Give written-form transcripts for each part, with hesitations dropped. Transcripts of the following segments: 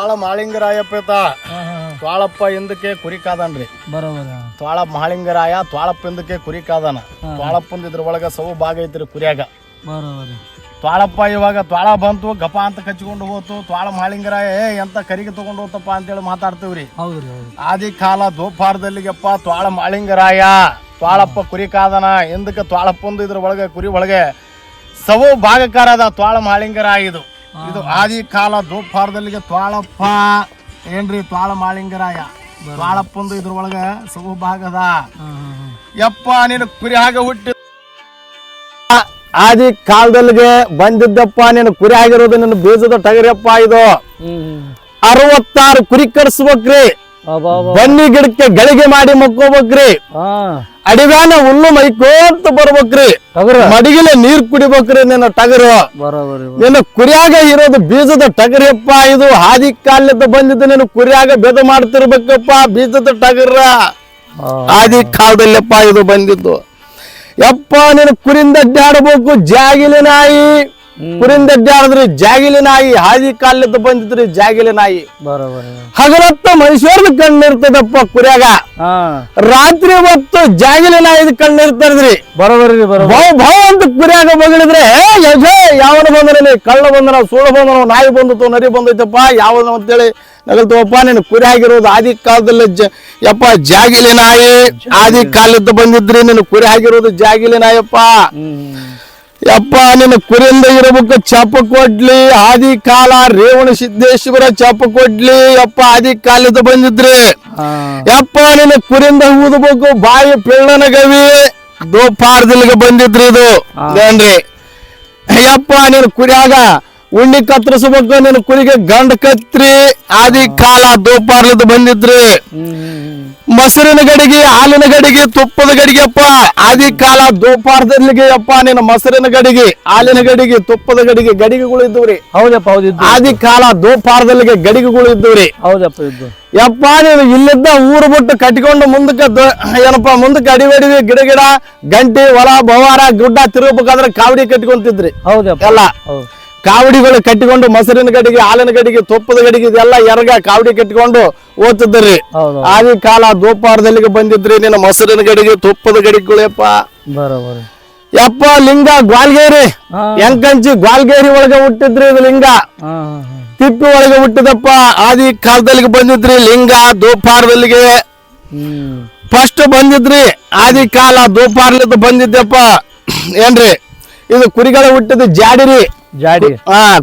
ತ್ವಾಳ ಮಾಳಿಂಗರಾಯಪ್ಪ ತ್ವಾಳಪ್ಪ ಎಂದಕ್ಕೆ ಕುರಿ ಕಾದನ್ರಿ. ಬರೋಬರ ತ್ವಾಳ ಮಾಳಿಂಗರಾಯ ತ್ವಾಳಪ್ಪ ಎಂದಕ್ಕೆ ಕುರಿ ಕಾದನ. ತ್ವಾಳಪ್ಪಂದ ಇದ್ರೊಳಗ ಸವು ಭಾಗ ಐತ್ರಿ ಕುರಿಯಾಗ. ಬರೋಬರಿ ತ್ವಾಳಪ್ಪ ಇವಾಗ ತ್ವಾಳ ಬಂತು ಗಪ ಅಂತ ಕಚ್ಕೊಂಡು ಹೋತು. ತ್ವಾಳ ಮಾಳಿಂಗರಾಯ ಎಂತ ಕರಿಗೆ ತಗೊಂಡು ಹೋತಪ್ಪ ಅಂತೇಳಿ ಮಾತಾಡ್ತೀವ್ರಿ. ಹೌದ್ರಿ ಹೌದು. ಆದಿ ಕಾಲ ದೋಪಾರದಲ್ಲಿಗಪ್ಪ ತ್ವಾಳ ಮಾಳಿಂಗರಾಯ ತ್ವಾಳಪ್ಪ ಕುರಿ ಕಾದನ ಎಂದಕ್ಕೆ ತ್ವಾಳಪ್ಪಂದು ಇದ್ರ ಒಳಗೆ ಕುರಿ ಒಳಗೆ ಸವು ಭಾಗಕಾರದ ತ್ವಾಳ ಮಾಳಿಂಗರಾಯ ಇದು. ಇದು ಆದಿ ಕಾಲ ದೋಪಾರದಲ್ಲಿಗೆ ತ್ವಾಳಪ್ಪ ಏನ್ರಿ ತ್ವಾಳ ಮಾಳಿಂಗರಾಯ ತ್ವಾಳಪ್ಪಂದು ಇದ್ರೊಳಗ ಸವು ಭಾಗದ. ಯಪ್ಪ ನೀನು ಕುರಿ ಹಾಗೆ ಹುಟ್ಟಿ ಆದಿ ಕಾಲದಲ್ಲಿಗೆ ಬಂದಿದ್ದಪ್ಪ ನೀನು ಕುರಿ ಆಗಿರೋದು ನಿನ್ನ ಬೀಜದ ಟಗರಿಯಪ್ಪ. ಇದು 66 ಕುರಿ ಕಟ್ಸ್ಬೇಕ್ರಿ. ಬನ್ನಿ ಗಿಡಕ್ಕೆ ಗಳಿಗೆ ಮಾಡಿ ಮಕ್ಕೋಬೇಕ್ರಿ. ಅಡಿವ್ಯಾನ ಹುಲ್ಲು ಮೈಕೋಂತ ಬರ್ಬೇಕ್ರಿ. ಮಡಿಗಿಲೆ ನೀರ್ ಕುಡಿಬೇಕ್ರಿ. ನಿನ್ನ ಟಗರು ನಿನ್ನ ಕುರಿಯಾಗ ಇರೋದು ಬೀಜದ ಟಗರಿಯಪ್ಪ. ಇದು ಆದಿ ಕಾಲದ ಬಂದಿದ್ದು ನೀನು ಕುರಿಯಾಗ ಬೆದ ಮಾಡ್ತಿರ್ಬೇಕಪ್ಪ. ಬೀಜದ ಟಗರ ಆದಿ ಕಾಲದಲ್ಲಪ್ಪ ಇದು ಬಂದಿದ್ದು. ಯಪ್ಪ ನೀನು ಕುರಿಂದ ಅಡ್ಡಾಡ್ಬೇಕು ಜಾಗಿಲಿ ನಾಯಿ. ಕುರಿಂದ ಅಡ್ಡಾಡಿದ್ರಿ ಜಾಗಿಲಿ ನಾಯಿ. ಆದಿ ಕಾಲದ ಬಂದಿದ್ರಿ ಜಾಗಿಲಿ ನಾಯಿ. ಹಗಲತ್ತ ಮನುಷ್ಯರ್ದ ಕಣ್ಣಿರ್ತದಪ್ಪ ಕುರಿಯಾಗ. ರಾತ್ರಿ ಹೊತ್ತು ಜಾಗಿಲಿ ನಾಯಿದ ಕಣ್ಣಿರ್ತದ್ರಿ. ಬರೋಬರಿ ಭಾವ ಅಂತ ಕುರಿಯಾಗ ಬಗಳಿದ್ರೆ ಯಾವನ ಬಂದನಲ್ಲಿ ಕಳ್ಳ ಬಂದನ ಸೂಳ ಬಂದನ ನಾಯಿ ಬಂದತು ನರಿ ಬಂದೈತಪ್ಪ ಯಾವನ ಅಂತೇಳಿ ನಗಲ್ತವಪ್ಪ. ನೀನು ಕುರಿ ಆಗಿರೋದು ಆದಿ ಕಾಲದಲ್ಲಿ ಯಪ್ಪ ಜಾಗಿಲಿ ನಾಯಿ. ಆದಿ ಕಾಲದ ಬಂದಿದ್ರಿ ನೀನು ಕುರಿ ಆಗಿರೋದು ಜಾಗಿಲಿ ನಾಯಪ್ಪ. ಯಪ್ಪ ನಿನ್ನ ಕುರಿಯಿಂದ ಇರಬೇಕು ಚಪ್ಪಕೊಡ್ಲಿ. ಆದಿ ಕಾಲ ರೇವಣ ಸಿದ್ದೇಶ್ವರ ಚಪ್ಪಕೊಡ್ಲಿ ಯಪ್ಪ ಆದಿ ಕಾಲದ ಬಂದಿದ್ರಿ. ಯಪ್ಪ ನಿನ್ನ ಕುರಿಯಿಂದ ಊದಬೇಕು ಬಾಯಿ ಪಿಳ್ಳನ ಗವಿ ದೋಪಾರದಿಲ್ಗೆ ಬಂದಿದ್ರಿ. ಇದು ಏನ್ರಿ ಯಪ್ಪ ನೀನು ಕುರಿಯಾಗ ಉಣ್ಣಿ ಕತ್ತರಿಸ್ಬೇಕು. ನಿನ್ನ ಕುರಿಗೆ ಗಂಡ ಕತ್ರಿ. ಆದಿ ಕಾಲ ದೋಪಾರ್ಲದ ಬಂದಿದ್ರಿ. ಮೊಸರಿನ ಗಡಿಗೆ ಹಾಲಿನ ಗಡಿಗೆ ತುಪ್ಪದ ಗಡಿಗೆ ಅಪ್ಪ. ಆದಿ ಕಾಲ ದೋಪಾರದಲ್ಲಿಗೆ ಅಪ್ಪ ನಿನ್ನ ಮೊಸರಿನ ಗಡಿಗೆ ಹಾಲಿನ ಗಡಿಗೆ ತುಪ್ಪದ ಗಡಿಗೆ ಗಡಿಗೆಗಳು ಇದ್ದವ್ರಿ. ಹೌದಪ್ಪ ಹೌದು. ಆದಿ ಕಾಲ ದೋಪಾರದಲ್ಲಿಗೆ ಗಡಿಗೆಗಳು ಇದ್ದವ್ರಿ. ಹೌದಪ್ಪ ಇದ್ದು. ಯಪ್ಪ ನೀನು ಇಲ್ಲಿದ್ದ ಊರು ಬಿಟ್ಟು ಕಟ್ಕೊಂಡು ಮುಂದಕ್ಕೆ ಏನಪ್ಪಾ ಮುಂದಕ್ಕೆ ಅಡಿವಡಿವಿ ಗಿಡ ಗಿಡ ಗಂಟಿ ಹೊಲ ಬವಾರ ಗುಡ್ಡ ತಿರುಗಬೇಕಾದ್ರೆ ಕಾವಡಿ ಕಟ್ಕೊಂತಿದ್ರಿ. ಹೌದಪ್ಪ ಎಲ್ಲ ಕಾವಡಿಗಳು ಕಟ್ಟಿಕೊಂಡು ಮೊಸರಿನ ಗಡಿಗೆ ಹಾಲಿನ ಗಡಿಗೆ ತುಪ್ಪದ ಗಡಿಗೆ ಇದೆಲ್ಲ ಎರಗ ಕಾವಡಿ ಕಟ್ಟಿಕೊಂಡು ಓದ್ತಿದ್ರಿ. ಆದಿ ಕಾಲ ದೋಪಾರದಲ್ಲಿಗೆ ಬಂದಿದ್ರಿ ನಿನ್ನ ಮೊಸರಿನ ಗಡಿಗೆ ತುಪ್ಪದ ಗಡಿಗಳು ಯಪ್ಪ. ಬರೋಬರಿ ಯಪ್ಪ ಲಿಂಗ ಗ್ವಾಲ್ಗೇರಿ ಎಂಕಂಚಿ ಗ್ವಾಲ್ಗೇರಿ ಒಳಗೆ ಹುಟ್ಟಿದ್ರಿ. ಇದು ಲಿಂಗ ತಿಪ್ಪಿ ಒಳಗೆ ಹುಟ್ಟಿದಪ್ಪ. ಆದಿ ಕಾಲದಲ್ಲಿಗೆ ಬಂದಿದ್ರಿ ಲಿಂಗ ದೋಪಾರದಲ್ಲಿಗೆ ಫಸ್ಟ್ ಬಂದಿದ್ರಿ. ಆದಿ ಕಾಲ ದೋಪಾರ್ಲದ ಬಂದಿದ್ದಪ್ಪ ಏನ್ರಿ. ಇದು ಕುರಿಗಳ ಹುಟ್ಟಿದ ಜಾಡಿರಿ. ಜಾಡಿ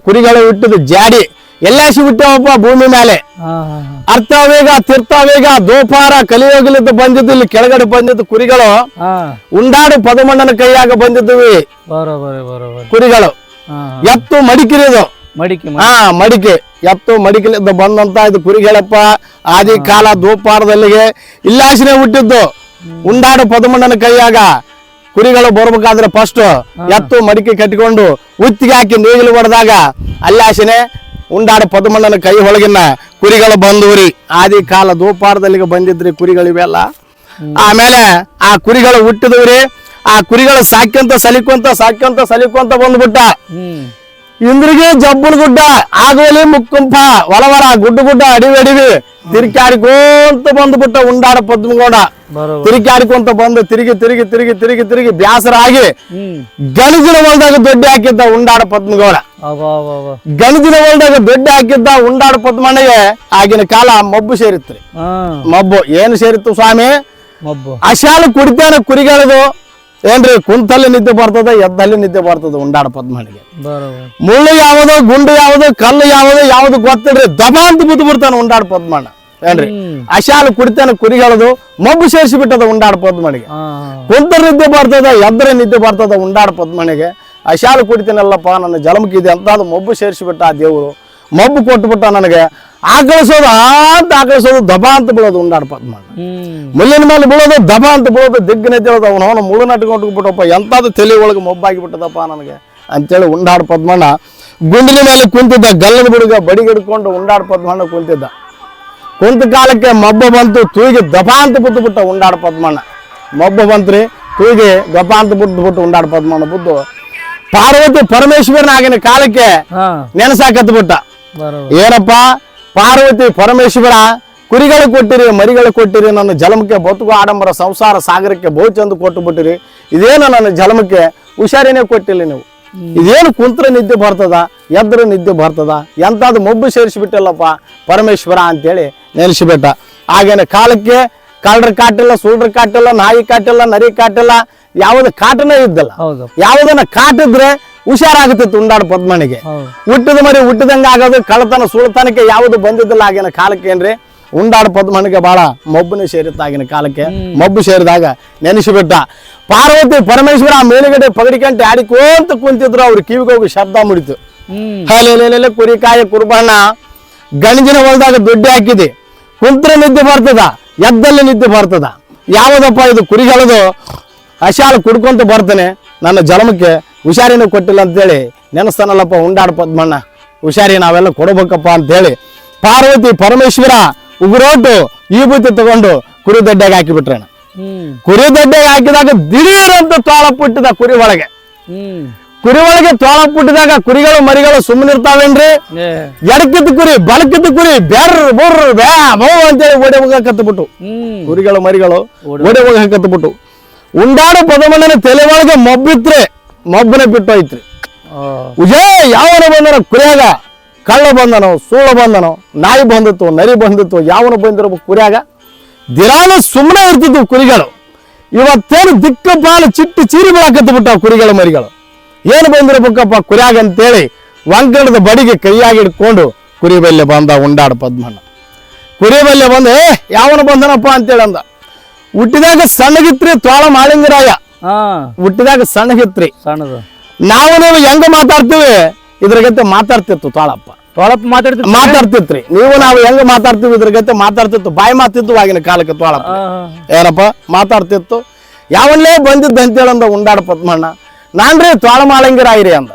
ಕುರಿಗಳು ಹುಟ್ಟಿದ ಜಾಡಿ ಎಲ್ಲಾಸಿ ಹುಟ್ಟಾವಪ್ಪ ಭೂಮಿ ಮೇಲೆ. ಅರ್ಥವೇಗ ತೀರ್ಥವೇಗ ದೋಪಾರ ಕಲಿಯೋಗಲಿದ್ದು ಬಂದಿದ್ದು. ಇಲ್ಲಿ ಕೆಳಗಡೆ ಬಂದಿದ್ದು ಕುರಿಗಳು ಉಂಡಾಡು ಪದಮಣ್ಣನ ಕೈಯಾಗ ಬಂದಿದ್ವಿ ಕುರಿಗಳು. ಎತ್ತು ಮಡಿಕಿರಿದು ಮಡಿಕೆ ಎತ್ತು ಮಡಿಕೆಲಿದ್ದ ಬಂದಂತ ಇದು ಕುರಿಗಳಪ್ಪ. ಆದಿ ಕಾಲ ದೋಪಾರದಲ್ಲಿಗೆ ಇಲ್ಲಾಸಿನೇ ಹುಟ್ಟಿದ್ದು. ಉಂಡಾಡು ಪದಮಣ್ಣನ ಕೈಯಾಗ ಕುರಿಗಳು ಬರ್ಬೇಕಾದ್ರೆ ಫಸ್ಟ್ ಎತ್ತು ಮಡಿಕೆ ಕಟ್ಟಿಕೊಂಡು ಉತ್ತಿಗೆ ಹಾಕಿ ನೇಗಿಲು ಹೊಡೆದಾಗ ಅಲ್ಲಾಸಿನೇ ಉಂಡಾಡ ಪದಮಣ್ಣನ ಕೈ ಒಳಗಿನ ಕುರಿಗಳು ಬಂದವ್ರಿ. ಆದಿ ಕಾಲ ದೋಪಾರದಲ್ಲಿಗೆ ಬಂದಿದ್ರಿ ಕುರಿಗಳಿವೆಲ್ಲ. ಆಮೇಲೆ ಆ ಕುರಿಗಳು ಹುಟ್ಟಿದವ್ರಿ. ಆ ಕುರಿಗಳು ಸಾಕ್ಯಂತ ಸಲಿಕೊಂತ ಬಂದ್ಬಿಟ್ಟ. ಇಂದ್ರಿಗೆ ಜಬ್ಬುಳ ಗುಡ್ಡ ಆಗೋಲಿ ಮುಕ್ಕುಂಪ ಹೊಲವರ ಗುಡ್ಡ ಅಡಿವಿ ತಿರುಕಾಡಿಕೊಂತ ಬಂದ್ಬಿಟ್ಟ ಉಂಡಾಡ ಪದ್ಮಗೌಡ. ತಿರುಕಾಡಿಕೊಂತ ಬಂದು ತಿರುಗಿ ಬ್ಯಾಸರ ಆಗಿ ಗಣಜಿನ ಹೊಲದಾಗ ದೊಡ್ಡ ಹಾಕಿದ್ದ ಉಂಡಾಡ ಪದ್ಮಗೌಡ. ಗಣಜಿನ ಹೊಲದಾಗ ದೊಡ್ಡ ಹಾಕಿದ್ದ ಉಂಡಾಡ ಪದ್ಮಣ್ಣಗೆ ಆಗಿನ ಕಾಲ ಮಬ್ಬು ಸೇರಿತ್ರಿ. ಮಬ್ಬು ಏನು ಸೇರಿತ್ತು ಸ್ವಾಮಿ? ಮಬ್ಬು. ಅಶಾಲ ಕುಡಿತಾನ ಕುರಿಗಳದು ಏನ್ರಿ ಕುಂತಲ್ಲಿ ನಿದ್ದೆ ಬರ್ತದ ಎದ್ದಲ್ಲಿ ನಿದ್ದೆ ಬರ್ತದ ಉಂಡಾಡ ಪದ್ಮಣ್ಣಗೆ. ಮುಳ್ಳು ಯಾವುದು ಗುಂಡು ಯಾವುದು ಕಲ್ಲು ಯಾವುದು ಗೊತ್ತಿಲ್ರಿ ದಬ ಅಂತ ಬಿದ್ದು ಬಿಡ್ತಾನ ಉಂಡಾಡ ಪದ್ಮಣ್ಣ ಏನ್ರಿ. ಅಶಾಲ ಕುಡಿತಾನ ಕುರಿಗಳದು ಮಬ್ಬು ಸೇರಿಸಿ ಬಿಟ್ಟದ ಉಂಡಾಡ ಪದ್ಮಣಿಗೆ. ಕುಂತರ ನಿದ್ದೆ ಬರ್ತದ ಎದ್ರ ನಿದ್ದೆ ಬರ್ತದ ಉಂಡಾಡ ಪದ್ಮಣಿಗೆ. ಅಶಾಲ ಕುಡಿತಾನಲ್ಲಪ್ಪ ನನ್ನ ಜಲಮಕ್ಕಿದೆ ಅಂತ ಅದು ಮಬ್ಬು ಸೇರಿಸಿಬಿಟ್ಟ ಆ ದೇವರು. ಮಬ್ಬು ಕೊಟ್ಟುಬಿಟ್ಟ ನನಗೆ. ಆಕಳಿಸೋದು ದಬ ಅಂತ ಬೀಳೋದು ಉಂಡಾಡ ಪದ್ಮಣ್ಣ. ಮುಳ್ಳಿನ ಮೇಲೆ ಬೀಳೋದು ದಬ ಅಂತ ಬೀಳೋದು ದಿಗ್ಗನೆ ಹೇಳೋದು ಅವನು ಮುಳ್ಳು ನಟ್ಕೊಂಡ್ಬಿಟ್ಟಪ್ಪ ಎಂತಾದ್ರು ತಲೆ ಒಳಗೆ ಮಬ್ಬಾಗಿ ಬಿಟ್ಟದಪ್ಪ ನನಗೆ ಅಂತೇಳಿ ಉಂಡಾಡ ಪದ್ಮಣ್ಣ ಗುಂಡಿನ ಮೇಲೆ ಕುಂತಿದ್ದ. ಗಲ್ಲದ ಬಿಡುಗ ಬಡಿಗಿಡ್ಕೊಂಡು ಉಂಡಾಡ ಪದ್ಮಣ್ಣ ಕುಂತಿದ್ದ. ಕುಂತ ಕಾಲಕ್ಕೆ ಮಬ್ಬ ಬಂತು. ತೂಗಿ ದಪ ಅಂತ ಬಿಟ್ಟು ಉಂಡಾಡ ಪದ್ಮಣ್ಣ. ಮಬ್ಬ ಬಂತ್ರಿ ತೂಗಿ ದಪ ಅಂತ ಬಿಟ್ಟು ಉಂಡಾಡ ಪದ್ಮಣ್ಣ ಬುದ್ದು ಪಾರ್ವತಿ ಪರಮೇಶ್ವರನ ಆಗಿನ ಕಾಲಕ್ಕೆ ನೆನಸಾಕತ್ ಬಿಟ್ಟ. ಏನಪ್ಪ ಪಾರ್ವತಿ ಪರಮೇಶ್ವರ ಕುರಿಗಳು ಕೊಟ್ಟಿರಿ, ಮರಿಗಳು ಕೊಟ್ಟಿರಿ, ನನ್ನ ಜನ್ಮಕ್ಕೆ ಬದುಕು ಆಡಂಬರ ಸಂಸಾರ ಸಾಗರಕ್ಕೆ ಬಹು ಚಂದ ಕೊಟ್ಟು ಬಿಟ್ಟಿರಿ. ಇದೇನು ನನ್ನ ಜನ್ಮಕ್ಕೆ ಹುಷಾರಿನೇ ಕೊಟ್ಟಿಲ್ಲ ನೀವು. ಇದೇನು ಕುಂತ್ರ ನಿದ್ದೆ ಬರ್ತದ, ಎದ್ರ ನಿದ್ದೆ ಬರ್ತದ, ಎಂತಾದ್ರು ಮೊಬ್ಬು ಸೇರಿಸಿಬಿಟ್ಟಲ್ಲಪ್ಪ ಪರಮೇಶ್ವರ ಅಂತೇಳಿ ನೆನೆಸಿಬಿಟ್ಟ. ಹಾಗೇನೆ ಕಾಲಕ್ಕೆ ಕಳ್ಳರ ಕಾಟಿಲ್ಲ, ಸುಳ್ರ ಕಾಟಿಲ್ಲ, ನಾಯಿ ಕಾಟಿಲ್ಲ, ನರಿ ಕಾಟಿಲ್ಲ, ಯಾವ್ದು ಕಾಟನೇ ಇದ್ದಲ್ಲ. ಯಾವುದನ್ನ ಕಾಟಿದ್ರೆ ಹುಷಾರಾಗುತ್ತಿತ್ತು ಉಂಡಾಡ ಪದ್ಮನಿಗೆ. ಹುಟ್ಟಿದ ಮರಿ ಹುಟ್ಟಿದಂಗ ಆಗೋದು, ಕಳ್ಳತನ ಸುಳ್ತನಕ್ಕೆ ಯಾವುದು ಬಂದಿದ್ದಿಲ್ಲ ಆಗಿನ ಕಾಲಕ್ಕೆ. ಏನ್ರಿ ಉಂಡಾಡ ಪದ್ಮನಿಗೆ ಬಹಳ ಮಬ್ಬುನೇ ಸೇರಿತ್ತು ಆಗಿನ ಕಾಲಕ್ಕೆ. ಮಬ್ಬು ಸೇರಿದಾಗ ನೆನೆಸಿಬಿಟ್ಟ. ಪಾರ್ವತಿ ಪರಮೇಶ್ವರ ಮೇಲುಗಡೆ ಪಗಡಿಕಂಟೆ ಆಡಿಕೋಂತ ಕುಂತಿದ್ರು. ಅವ್ರ ಕಿವಿಗೆ ಹೋಗಿ ಶಬ್ದ ಮುಡಿತು. ಹಲೇಲೆ ಕುರಿಕಾಯ ಕುರ್ಬಾನ ಗಣಿಜಿನ ಹೊಲದಾಗ ದುಡ್ಡು ಹಾಕಿದೆ, ಕುಂತ್ರ ನಿದ್ದೆ ಬರ್ತದ, ಎದ್ದಲ್ಲಿ ನಿದ್ದೆ ಬರ್ತದ. ಯಾವುದಪ್ಪ ಇದು ಕುರಿಗಳದು ಹಶಾಲು ಕುಡ್ಕೊಂತ ಬರ್ತಾನೆ, ನನ್ನ ಜನ್ಮಕ್ಕೆ ಹುಷಾರಿನ ಕೊಟ್ಟಿಲ್ಲ ಅಂತೇಳಿ ನೆನೆಸ್ತಾನಲ್ಲಪ್ಪ ಉಂಡಾಡ ಪದ್ಮಣ್ಣ. ಹುಷಾರಿ ನಾವೆಲ್ಲ ಕೊಡಬೇಕಪ್ಪ ಅಂತೇಳಿ ಪಾರ್ವತಿ ಪರಮೇಶ್ವರ ಉಗುರೋಟು ಈ ಬುತ್ತಿ ತಗೊಂಡು ಕುರಿ ದಡ್ಡೆಗೆ ಹಾಕಿಬಿಟ್ರೇನ. ಕುರಿ ದಡ್ಡೆಗೆ ಹಾಕಿದಾಗ ದಿಢೀರಂತ ತೋಳ ಪುಟ್ಟಿದ ಕುರಿ ಒಳಗೆ. ಕುರಿ ಒಳಗೆ ತೋಳ ಪುಟ್ಟಿದಾಗ ಕುರಿಗಳು ಮರಿಗಳು ಸುಮ್ಮನಿರ್ತಾವೇನ್ರಿ? ಎಡಕಿತ್ತು ಕುರಿ ಬಲಕಿತ್ತು ಕುರಿ ಬೆರ್ರ ಬುರ್ರ ಬ್ಯಾ ಬೋ ಅಂತೇಳಿ ಓಡಿ ಹೋಗಕತ್ಬಿಟ್ಟು ಕುರಿಗಳು ಮರಿಗಳು ಓಡಿ ಹೋಗಕತ್ಬಿಟ್ಟು. ಉಂಡಾಡು ಪದಮಣ್ಣನ ತಲೆ ಒಳಗೆ ಮಬ್ಬಿತ್ರಿ, ಮಬ್ಬನ ಬಿಟ್ಟು ಹೋಯ್ತ್ರಿ. ಉಜೇ ಯಾವನ ಬಂದನ ಕುರಿಯಾಗ? ಕಳ್ಳ ಬಂದನೋ, ಸೂಳ ಬಂದನೋ, ನಾಯಿ ಬಂದಿತ್ತು, ನರಿ ಬಂದಿತ್ತು, ಯಾವನು ಬಂದಿರ್ಬೇಕು ಕುರಿಯಾಗ? ದಿನಾನು ಸುಮ್ಮನೆ ಇರ್ತಿದ್ವು ಕುರಿಗಳು. ಇವತ್ತೇನು ದಿಕ್ಕ ಪಾಲು ಚಿಟ್ಟು ಚೀರಿ ಬೀಳಕತ್ತು ಬಿಟ್ಟಾವ ಕುರಿಗಳು ಮರಿಗಳು. ಏನು ಬಂದಿರ್ಬೇಕಪ್ಪ ಕುರಿಯಾಗ ಅಂತೇಳಿ ವಂಕಣದ ಬಡಿಗೆ ಕೈಯಾಗಿ ಇಟ್ಕೊಂಡು ಕುರಿ ಬಲ್ಲೆ ಬಂದ ಉಂಡಾಡ ಪದ್ಮಣ್ಣ. ಕುರಿ ಬಲ್ಲೆ ಬಂದು ಯಾವನು ಬಂದನಪ್ಪ ಅಂತೇಳಿ ಅಂದ. ಹುಟ್ಟಿದಾಗ ಸಣ್ಣಗಿತ್ರಿ ತೋಳ ಮಾಳಿಂಗರಾಯ. ಹುಟ್ಟಿದಾಗ ಸಣ್ಣಗಿತ್ರಿ. ನಾವು ನೀವು ಹೆಂಗ ಮಾತಾಡ್ತೀವಿ ಇದ್ರಗತ್ತೆ ಮಾತಾಡ್ತಿತ್ತು ತೋಳಪ್ಪ. ಮಾತಾಡ್ತಿತ್ರಿ. ನೀವು ನಾವು ಹೆಂಗ ಮಾತಾಡ್ತೀವಿ ಇದ್ರಗತ್ತೆ ಮಾತಾಡ್ತಿತ್ತು. ಬಾಯಿ ಮಾತಿತ್ತು ಆಗಿನ ಕಾಲಕ್ಕೆ ತೋಳಪ್ಪ. ಏನಪ್ಪ ಮಾತಾಡ್ತಿತ್ತು. ಯಾವನ್ಲೇ ಬಂದಿದ್ದ ಅಂತೇಳಿ ಅಂದ ಉಂಡಾಡ ಪದ್ಮಣ್ಣ. ನಾನ್ರಿ ತೋಳ ಮಾಳಂಗಿರಾಯಿರಿ ಅಂದ.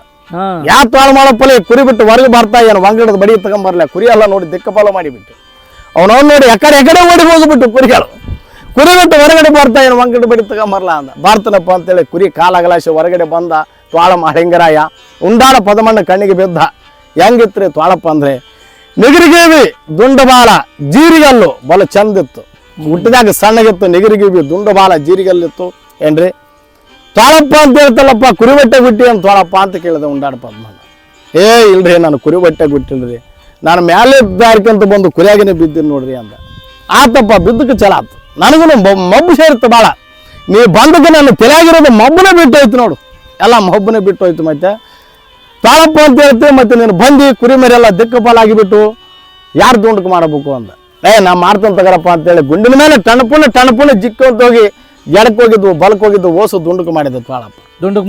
ಯಾ ತೋಳ ಮಾಡಪ್ಪಲ್ಲಿ ಕುರಿ ಬಿಟ್ಟು ಹೊರಗೆ ಬರ್ತಾ ಏನು ವಂಗಡದ ಬಡಿ ತಗೊಂಬರ್ಲ. ಕುರಿ ಎಲ್ಲ ನೋಡಿ ದಿಕ್ಕಪಾಲ ಮಾಡಿಬಿಟ್ಟು ಅವನವ್ನು ನೋಡಿ ಎಕಡೆ ಓಡಿ ಹೋಗ್ಬಿಟ್ಟು ಕುರಿಗಳು. ಕುರಿ ಬಿಟ್ಟು ಹೊರಗಡೆ ಬರ್ತಾ ಏನು ವಂಗಡ ಬಡಿ ತಗೊಂಬರ್ಲ ಅಂದ. ಬರ್ತಾನಪ್ಪ ಅಂತೇಳಿ ಕುರಿ ಕಾಲಾಗಲಾಶೆ ಹೊರಗಡೆ ಬಂದ ತ್ವಾಳ ಮಾಳಿಂಗರಾಯ. ಉಂಡಾಡ ಪದಮಣ್ಣ ಕಣ್ಣಿಗೆ ಬಿದ್ದ. ಹೆಂಗಿತ್ರಿ ತ್ವಾಳಪ್ಪ ಅಂದ್ರೆ ನಿಗರಿಗೇವಿ ದುಂಡಬಾಲ ಜೀರಿಗಲ್ಲು ಬಲ ಚಂದಿತ್ತು. ಹುಟ್ಟಿದಾಗ ಸಣ್ಣಗಿತ್ತು, ನಿಗರಿಗೇವಿ ದುಂಡಬಾಲ ಜೀರಿಗಲ್ಲಿತ್ತು. ಏನ್ರಿ ತ್ವಾಳಪ್ಪ ಅಂತ ಹೇಳ್ತಲ್ಲಪ್ಪ, ಕುರಿ ಬಟ್ಟೆ ಗುಟ್ಟಿ ಅಂತ ತ್ವಾಳಪ್ಪ ಅಂತ ಕೇಳಿದೆ ಉಂಡಾಡ ಪದ್ಮಣ್ಣ. ಇಲ್ರಿ ನಾನು ಕುರಿ ಬಟ್ಟೆ ಗುಟ್ಟಿಲ್ರಿ, ನಾನು ಮ್ಯಾಲೆ ದಾರ್ಕಂತ ಬಂದು ಕುರಿಯಾಗಿನೇ ಬಿದ್ದೀನಿ ನೋಡ್ರಿ ಅಂದ. ಆತಪ್ಪ ಬಿದ್ದಕ್ಕೆ ಚಲ ಆತು. ನನಗೂ ಮಬ್ಬು ಸೇರಿತ್ತು ಭಾಳ. ನೀವು ಬಂದಕ್ಕೆ ನಾನು ತಲೆಯಾಗಿರೋದು ಮಬ್ಬನೇ ಬಿಟ್ಟು ಹೋಯ್ತು ನೋಡು, ಎಲ್ಲ ಮಬ್ಬನೇ ಬಿಟ್ಟು ಹೋಯ್ತು. ಮತ್ತೆ ತಾಳಪ್ಪ ಅಂತ ಹೇಳ್ತೀವಿ, ಮತ್ತೆ ನೀನು ಬಂದು ಕುರಿ ಮರೆಲ್ಲ ದಿಕ್ಕಪಾಲಾಗಿಬಿಟ್ಟು ಯಾರು ದುಂಡಕ್ಕೆ ಮಾಡಬೇಕು ಅಂದ. ನಾ ಮಾಡ್ತಾನೆ ತಗರಪ್ಪ ಅಂತೇಳಿ ಗುಂಡಿನ ಮೇಲೆ ಟಣಪುಣ ಜಿಕ್ಕಂತ ಹೋಗಿ ಎಡಕ್ಕೆ ಹೋಗಿದ್ವು ಬಲಕ್ಕೆ ಹೋಗಿದ್ದು ಓಸು ದುಂಡಕ್ಕೆ ಮಾಡಿದೆ ತ್ವಾಳಪ್ಪ. ದುಂಡಕ್ಕೆ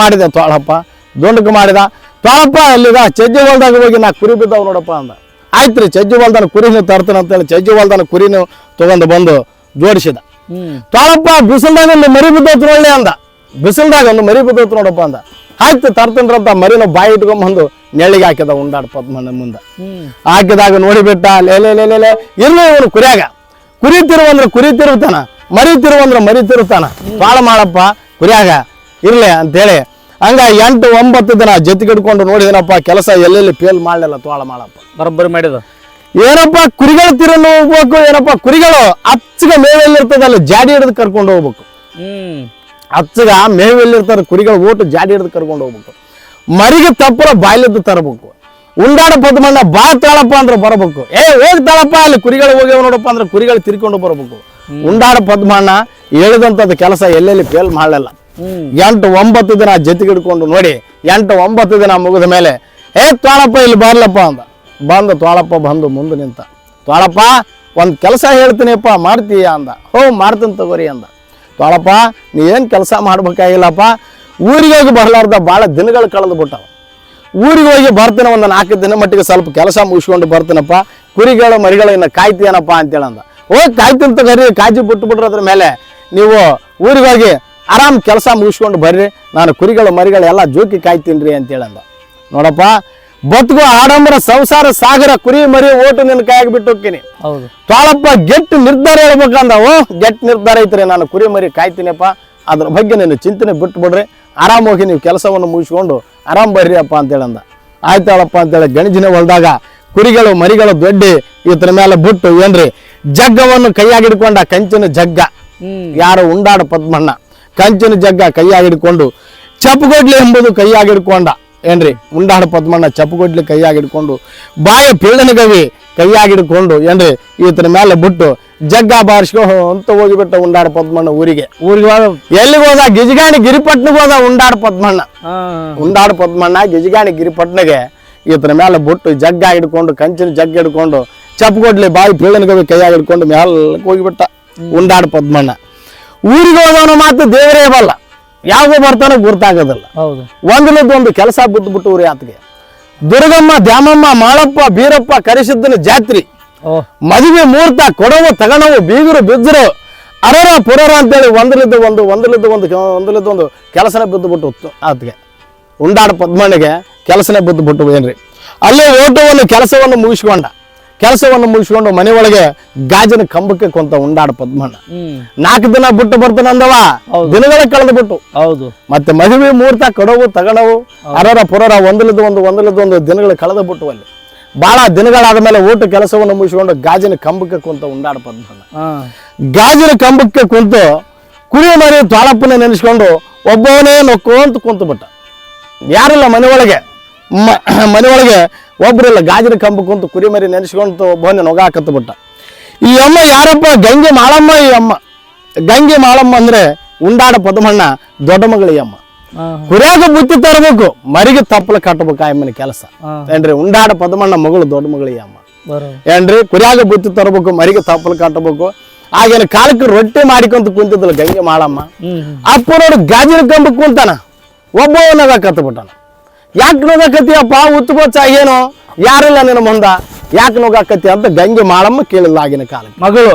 ಮಾಡಿದೆ ತ್ವಾಳಪ್ಪ. ದುಂಡಕ್ಕೆ ಮಾಡಿದ ತ್ವಾಳಪ್ಪ ಅಲ್ಲಿಗ ಚಜ್ಜಿ ಹೊಲ್ದಾಗ ಹೋಗಿ ನಾ ಕುರಿ ಬಿದ್ದಾವ ನೋಡಪ್ಪ ಅಂದ. ಆಯ್ತು ರೀ, ಚಜ್ಜಿ ಹೊಲ್ದಾನ ಕುರಿನ ತರ್ತಾನೆ ಅಂತೇಳಿ ಚಜ್ಜಿ ಹೊಲ್ದಾನ ಕುರಿನ ತಗೊಂಡು ಬಂದು ಜೋಡಿಸಿದ. ತ್ವಾಳಪ್ಪ ಬಿಸಿಲ್ದಾಗ ಒಂದು ಮರಿ ಬಿದ್ದೋತು ನೋಡ್ಲಿ ಅಂದ. ಬಿಸಿಲ್ದಾಗ ಒಂದು ಮರಿ ಬಿದ್ದೋತು ನೋಡಪ್ಪ ಅಂದ. ಆಯ್ತು ತರ್ತೇನ್ರಂತ ಮರಿನ ಬಾಯಿ ಇಟ್ಕೊಂಡ್ಬಂದು ನೆಳ್ಳಿಗೆ ಹಾಕಿದ ಉಂಡಾಡ ಪದ್ಮಣ್ಣ ಮುಂದೆ. ಹಾಕಿದಾಗ ನೋಡಿಬಿಟ್ಟ, ಲೇಲೆ ಇರ್ಲಿ ಇವನು ಕುರಿಯಾಗ. ಕುರಿ ತಿರುವಂದ್ರೆ ಕುರಿ ತಿರುತ್ತಾನ, ಮರಿ ತಿರುವಂದ್ರೆ ಮರಿ ತಿರುತ್ತಾನ. ಬಾಳ ಮಾಡಪ್ಪ ಕುರಿಯಾಗ ಇರ್ಲಿ ಅಂತೇಳಿ ಹಂಗ 8-9 ದಿನ ಜೊತೆಗಿಡ್ಕೊಂಡು ನೋಡಿದನಪ್ಪ. ಕೆಲಸ ಎಲ್ಲೆಲ್ಲಿ ಫೇಲ್ ಮಾಡಲಿಲ್ಲ ತ್ವಾಳ ಮಾಡಪ್ಪ. ಬರೋಬ್ಬರಿ ಮಾಡಿದ. ಏನಪ್ಪ ಕುರಿಗಳು ತಿರನ್ನು ಹೋಗ್ಬೇಕು. ಏನಪ್ಪ ಕುರಿಗಳು ಅಚ್ಚಗ ಮೇವೆಲ್ಲಿರ್ತದ ಅಲ್ಲಿ ಜಾಡಿ ಹಿಡಿದು ಕರ್ಕೊಂಡು ಹೋಗ್ಬೇಕು. ಅಚ್ಚಗ ಮೇವೆಲ್ಲಿರ್ತಾರೆ ಕುರಿಗಳು ಓಟು ಜಾಡಿ ಹಿಡಿದು ಕರ್ಕೊಂಡು ಹೋಗ್ಬೇಕು. ಮರಿಗೆ ತಪ್ಪರ ಬಾಯ್ಲಿದ್ದು ತರಬೇಕು. ಉಂಡಾಡ ಪದ್ಮಣ್ಣ ಬಾ ತಾಳಪ್ಪ ಅಂದ್ರೆ ಬರಬೇಕು. ಹೋಗಿ ತಾಳಪ್ಪ ಅಲ್ಲಿ ಕುರಿಗಳು ಹೋಗ್ಯಾವ ನೋಡಪ್ಪ ಅಂದ್ರೆ ಕುರಿಗಳು ತಿರ್ಕೊಂಡು ಬರಬೇಕು. ಉಂಡಾಡ ಪದ್ಮಣ್ಣ ಹೇಳಿದಂಥದ್ದು ಕೆಲಸ ಎಲ್ಲೆಲ್ಲಿ ಫೇಲ್ ಮಾಡಲಿಲ್ಲ. 8-9 ದಿನ ಜೊತೆಗಿಡ್ಕೊಂಡು ನೋಡಿ 8-9 ದಿನ ಮುಗಿದ ಮೇಲೆ ತ್ವಾಳಪ್ಪ ಇಲ್ಲಿ ಬರ್ಲಪ್ಪ ಅಂದ. ಬಂದ ತ್ವಾಳಪ್ಪ ಬಂದು ಮುಂದೆ ನಿಂತ. ತ್ವಾಳಪ್ಪ ಒಂದು ಕೆಲಸ ಹೇಳ್ತೀನಿಪ್ಪ ಮಾಡ್ತೀಯ ಅಂದ. ಮಾಡ್ತೀನಿ ತಗೋರಿ ಅಂದ. ತ್ವಾಳಪ್ಪ ನೀ ಏನು ಕೆಲಸ ಮಾಡ್ಬೇಕಾಗಿಲ್ಲಪ್ಪ, ಊರಿಗೆ ಹೋಗಿ ಬರಲಾರ್ದ ಭಾಳ ದಿನಗಳು ಕಳೆದು ಬಿಟ್ಟವ. ಊರಿಗೆ ಹೋಗಿ ಬರ್ತೀನಿ, ಒಂದು 4 ದಿನ ಮಟ್ಟಿಗೆ ಸ್ವಲ್ಪ ಕೆಲಸ ಮುಗಿಸ್ಕೊಂಡು ಬರ್ತೀನಪ್ಪ. ಕುರಿಗಳು ಮರಿಗಳು ಇನ್ನು ಕಾಯ್ತೀಯನಪ್ಪ ಅಂತೇಳಂದ. ಕಾಯ್ತೀನಿ ತಗೋರಿ, ಕಾಜಿ ಬಿಟ್ಬಿಟ್ರೆ ಅದ್ರ ಮೇಲೆ ನೀವು ಊರಿಗೆ ಹೋಗಿ ಆರಾಮ್ ಕೆಲಸ ಮುಗಿಸ್ಕೊಂಡು ಬರ್ರಿ, ನಾನು ಕುರಿಗಳು ಮರಿಗಳು ಎಲ್ಲ ಜೋಕಿ ಕಾಯ್ತೀನಿ ರೀ ಅಂತೇಳಂದ. ನೋಡಪ್ಪ ಬದುಕು ಆಡಂಬರ ಸಂಸಾರ ಸಾಗರ ಕುರಿ ಮರಿ ಓಟು ನಿನ್ನ ಕೈಯಾಗಿ ಬಿಟ್ಟು ಹೋಗ್ತೀನಿ. ತ್ವಾಳಪ್ಪ ಗೆಟ್ ನಿರ್ಧಾರ ಹೇಳ್ಬೇಕಂದ. ಗೆಟ್ ನಿರ್ಧಾರ ಐತ್ರಿ, ನಾನು ಕುರಿ ಮರಿ ಕಾಯ್ತೀನಿಪ್ಪ, ಅದ್ರ ಬಗ್ಗೆ ನೀನು ಚಿಂತನೆ ಬಿಟ್ಟು ಬಿಡ್ರಿ, ಆರಾಮ್ ಹೋಗಿ ನೀವು ಕೆಲಸವನ್ನು ಮುಗಿಸ್ಕೊಂಡು ಆರಾಮ್ ಬರ್ರಿ ಅಪ್ಪ ಅಂತೇಳಂದ. ಆಯ್ತಾಳಪ್ಪ ಅಂತೇಳಿ ಗಣಿಜಿನ ಹೊಲ್ದಾಗ ಕುರಿಗಳು ಮರಿಗಳು ದೊಡ್ಡಿ ಇದ್ರ ಮೇಲೆ ಬಿಟ್ಟು ಏನ್ರಿ ಜಗ್ಗವನ್ನು ಕೈಯಾಗಿಡ್ಕೊಂಡ ಕಂಚಿನ ಜಗ್ಗ ಯಾರು ಉಂಡಾಡ ಪದ್ಮಣ್ಣ ಕಂಚಿನ ಜಗ್ಗ ಕೈಯಾಗಿಡ್ಕೊಂಡು ಚಪ್ಪಗೊಡ್ಲಿ ಎಂಬುದು ಕೈಯಾಗಿಡ್ಕೊಂಡ ಏನ್ರಿ ಉಂಡಾಡ ಪದ್ಮಣ್ಣ ಚಪ್ಪಗೊಡ್ಲಿ ಕೈಯಾಗಿಡ್ಕೊಂಡು ಬಾಯ ಪಿಳ್ಳನಗವಿ ಕೈಯಾಗಿಡ್ಕೊಂಡು ಏನ್ರಿ ಇದ್ರ ಮೇಲೆ ಬಿಟ್ಟು ಜಗ್ಗ ಬಾರಿಸ್ಕೊ ಅಂತ ಹೋಗಿಬಿಟ್ಟ ಉಂಡಾಡ ಪದ್ಮಣ್ಣ ಊರಿಗೆ ಎಲ್ಲಿಗೆ ಹೋದ ಗಿಜಗಾಣಿ ಗಿರಿಪಟ್ನಗೆ ಹೋದ ಉಂಡಾಡ ಪದ್ಮಣ್ಣ ಉಂಡಾಡ ಪದ್ಮಣ್ಣ ಗಿಜಗಾಣಿ ಗಿರಿಪಟ್ನಗೆ ಇದ್ರ ಮೇಲೆ ಬಿಟ್ಟು ಜಗ್ಗ ಹಿಡ್ಕೊಂಡು ಕಂಚಿನ ಜಗ್ಗ ಹಿಡ್ಕೊಂಡು ಚಪ್ಪಗೊಡ್ಲಿ ಬಾಯಿ ಪಿಳ್ಳನಗವಿ ಕೈಯಾಗಿ ಹಿಡ್ಕೊಂಡು ಮ್ಯಾಲಕ್ಕೆ ಹೋಗಿಬಿಟ್ಟ ಉಂಡಾಡ ಪದ್ಮಣ್ಣ ಊರಿಗೆ ಹೋದವನು ಮಾತು ದೇವರೇ ಬಲ್ಲ ಯಾವಾಗ ಬರ್ತಾನೋ ಗುರ್ತಾಗೋದಿಲ್ಲ ಒಂದೊಂದು ಕೆಲಸ ಬಿಟ್ಟು ಊರಿ ಆತಗೆ ದುರ್ಗಮ್ಮ ದ್ಯಾಮಮ್ಮ ಮಾಳಪ್ಪ ಬೀರಪ್ಪ ಕರಿಸಿದ್ದನ ಜಾತ್ರಿ ಮದುವೆ ಮುಹೂರ್ತ ಕೊಡವು ತಗಣವು ಬೀಗರು ಬಿದ್ದರು ಅರರ ಪುರರ ಅಂತೇಳಿ ಒಂದಲಿದ್ದು ಒಂದು ಕೆಲಸನೇ ಬಿದ್ದು ಆತಗೆ ಉಂಡಾಡ ಪದ್ಮಣ್ಣಿಗೆ ಕೆಲಸನೇ ಬಿದ್ದು ಏನ್ರಿ ಅಲ್ಲೇ ಓಟವನ್ನು ಕೆಲಸವನ್ನು ಮುಗಿಸ್ಕೊಂಡು ಮನೆ ಒಳಗೆ ಗಾಜಿನ ಕಂಬಕ್ಕೆ ಕೊಂತ ಉಂಡಾಡ ಪದ್ಮಣ್ಣ 4 ದಿನ ಬಿಟ್ಟು ಬರ್ತಾನಂದವ ದಿನಗಳ ಕಳೆದು ಬಿಟ್ಟು ಮತ್ತೆ ಮದುವೆ ಮುಹೂರ್ತ ಕೊಡವು ತಗಣವು ಅರರ ಪುರರ ಒಂದಲಿದ್ದು ಒಂದು ದಿನಗಳು ಕಳೆದು ಬಿಟ್ಟು ಅಲ್ಲಿ ಬಹಳ ದಿನಗಳಾದ ಮೇಲೆ ಊಟ ಕೆಲಸವನ್ನು ಮುಗಿಸ್ಕೊಂಡು ಗಾಜಿನ ಕಂಬಕ್ಕೆ ಕುಂತ ಉಂಡಾಡ ಪದ್ಮಣ್ಣ ಗಾಜಿನ ಕಂಬಕ್ಕೆ ಕುಂತು ಕುರಿ ಮರಿ ತಾಳಪ್ಪನ ನೆನೆಸ್ಕೊಂಡು ಒಬ್ಬವನೇ ನೊಕ್ಕೋಂತ ಕುಂತು ಬಿಟ್ಟ ಯಾರಿಲ್ಲ ಮನೆಯೊಳಗೆ ಒಬ್ರಿಲ್ಲ ಗಾಜಿನ ಕಂಬ ಕುಂತು ಕುರಿ ಮರಿ ನೆನೆಸ್ಕೊಂಡು ಒಬ್ಬವನೇ ನೊಗಾಕತ್ತು ಬಿಟ್ಟ ಈ ಅಮ್ಮ ಯಾರಪ್ಪ ಗಂಗೆ ಮಾಳಮ್ಮ ಈ ಅಮ್ಮ ಗಂಗೆ ಮಾಳಮ್ಮ ಅಂದ್ರೆ ಉಂಡಾಡ ಪದ್ಮಣ್ಣ ದೊಡ್ಡ ಮಗಳು ಈ ಅಮ್ಮ ಕುರಿಯಾಗ ಬುತ್ತಿ ತರಬೇಕು ಮರಿಗೆ ತಪ್ಪಲ ಕಟ್ಟಬೇಕು ಆಯಮ್ಮನ ಕೆಲಸ ಏನ್ರಿ ಉಂಡಾಡ ಪದ್ಮಣ್ಣ ಮಗಳು ದೊಡ್ಡ ಮಗಳು ಈ ಅಮ್ಮ ಏನ್ರಿ ಕುರಿಯಾಗ ಬುತ್ತಿ ತರಬೇಕು ಮರಿಗೆ ತಪ್ಪಲ ಕಟ್ಟಬೇಕು ಆಗಿನ ಕಾಲಕ್ಕೆ ರೊಟ್ಟಿ ಮಾಡಿಕೊಂತ ಕುಂತಿದ್ದಲ್ಲ ಗಂಗೆ ಮಾಳಮ್ಮ ಅಪ್ಪ ನೋಡಿ ಗಾಜಿನ ಕಂಬ ಕುಂತಾನ ಒಬ್ಬವ ನಗಾಕತ್ತ ಬಿಟ್ಟಾನ ಯಾಕೆ ನಗಾಕತ್ತಿಯಪ್ಪ ಉತ್ಕೋಚ ಏನು ಯಾರಿಲ್ಲ ನಿನ್ನ ಮುಂದ ಯಾಕೆ ನಗಾಕತ್ತಿ ಅಂತ ಗಂಗೆ ಮಾಳಮ್ಮ ಕೇಳಿಲ್ಲ ಆಗಿನ ಕಾಲಕ್ಕೆ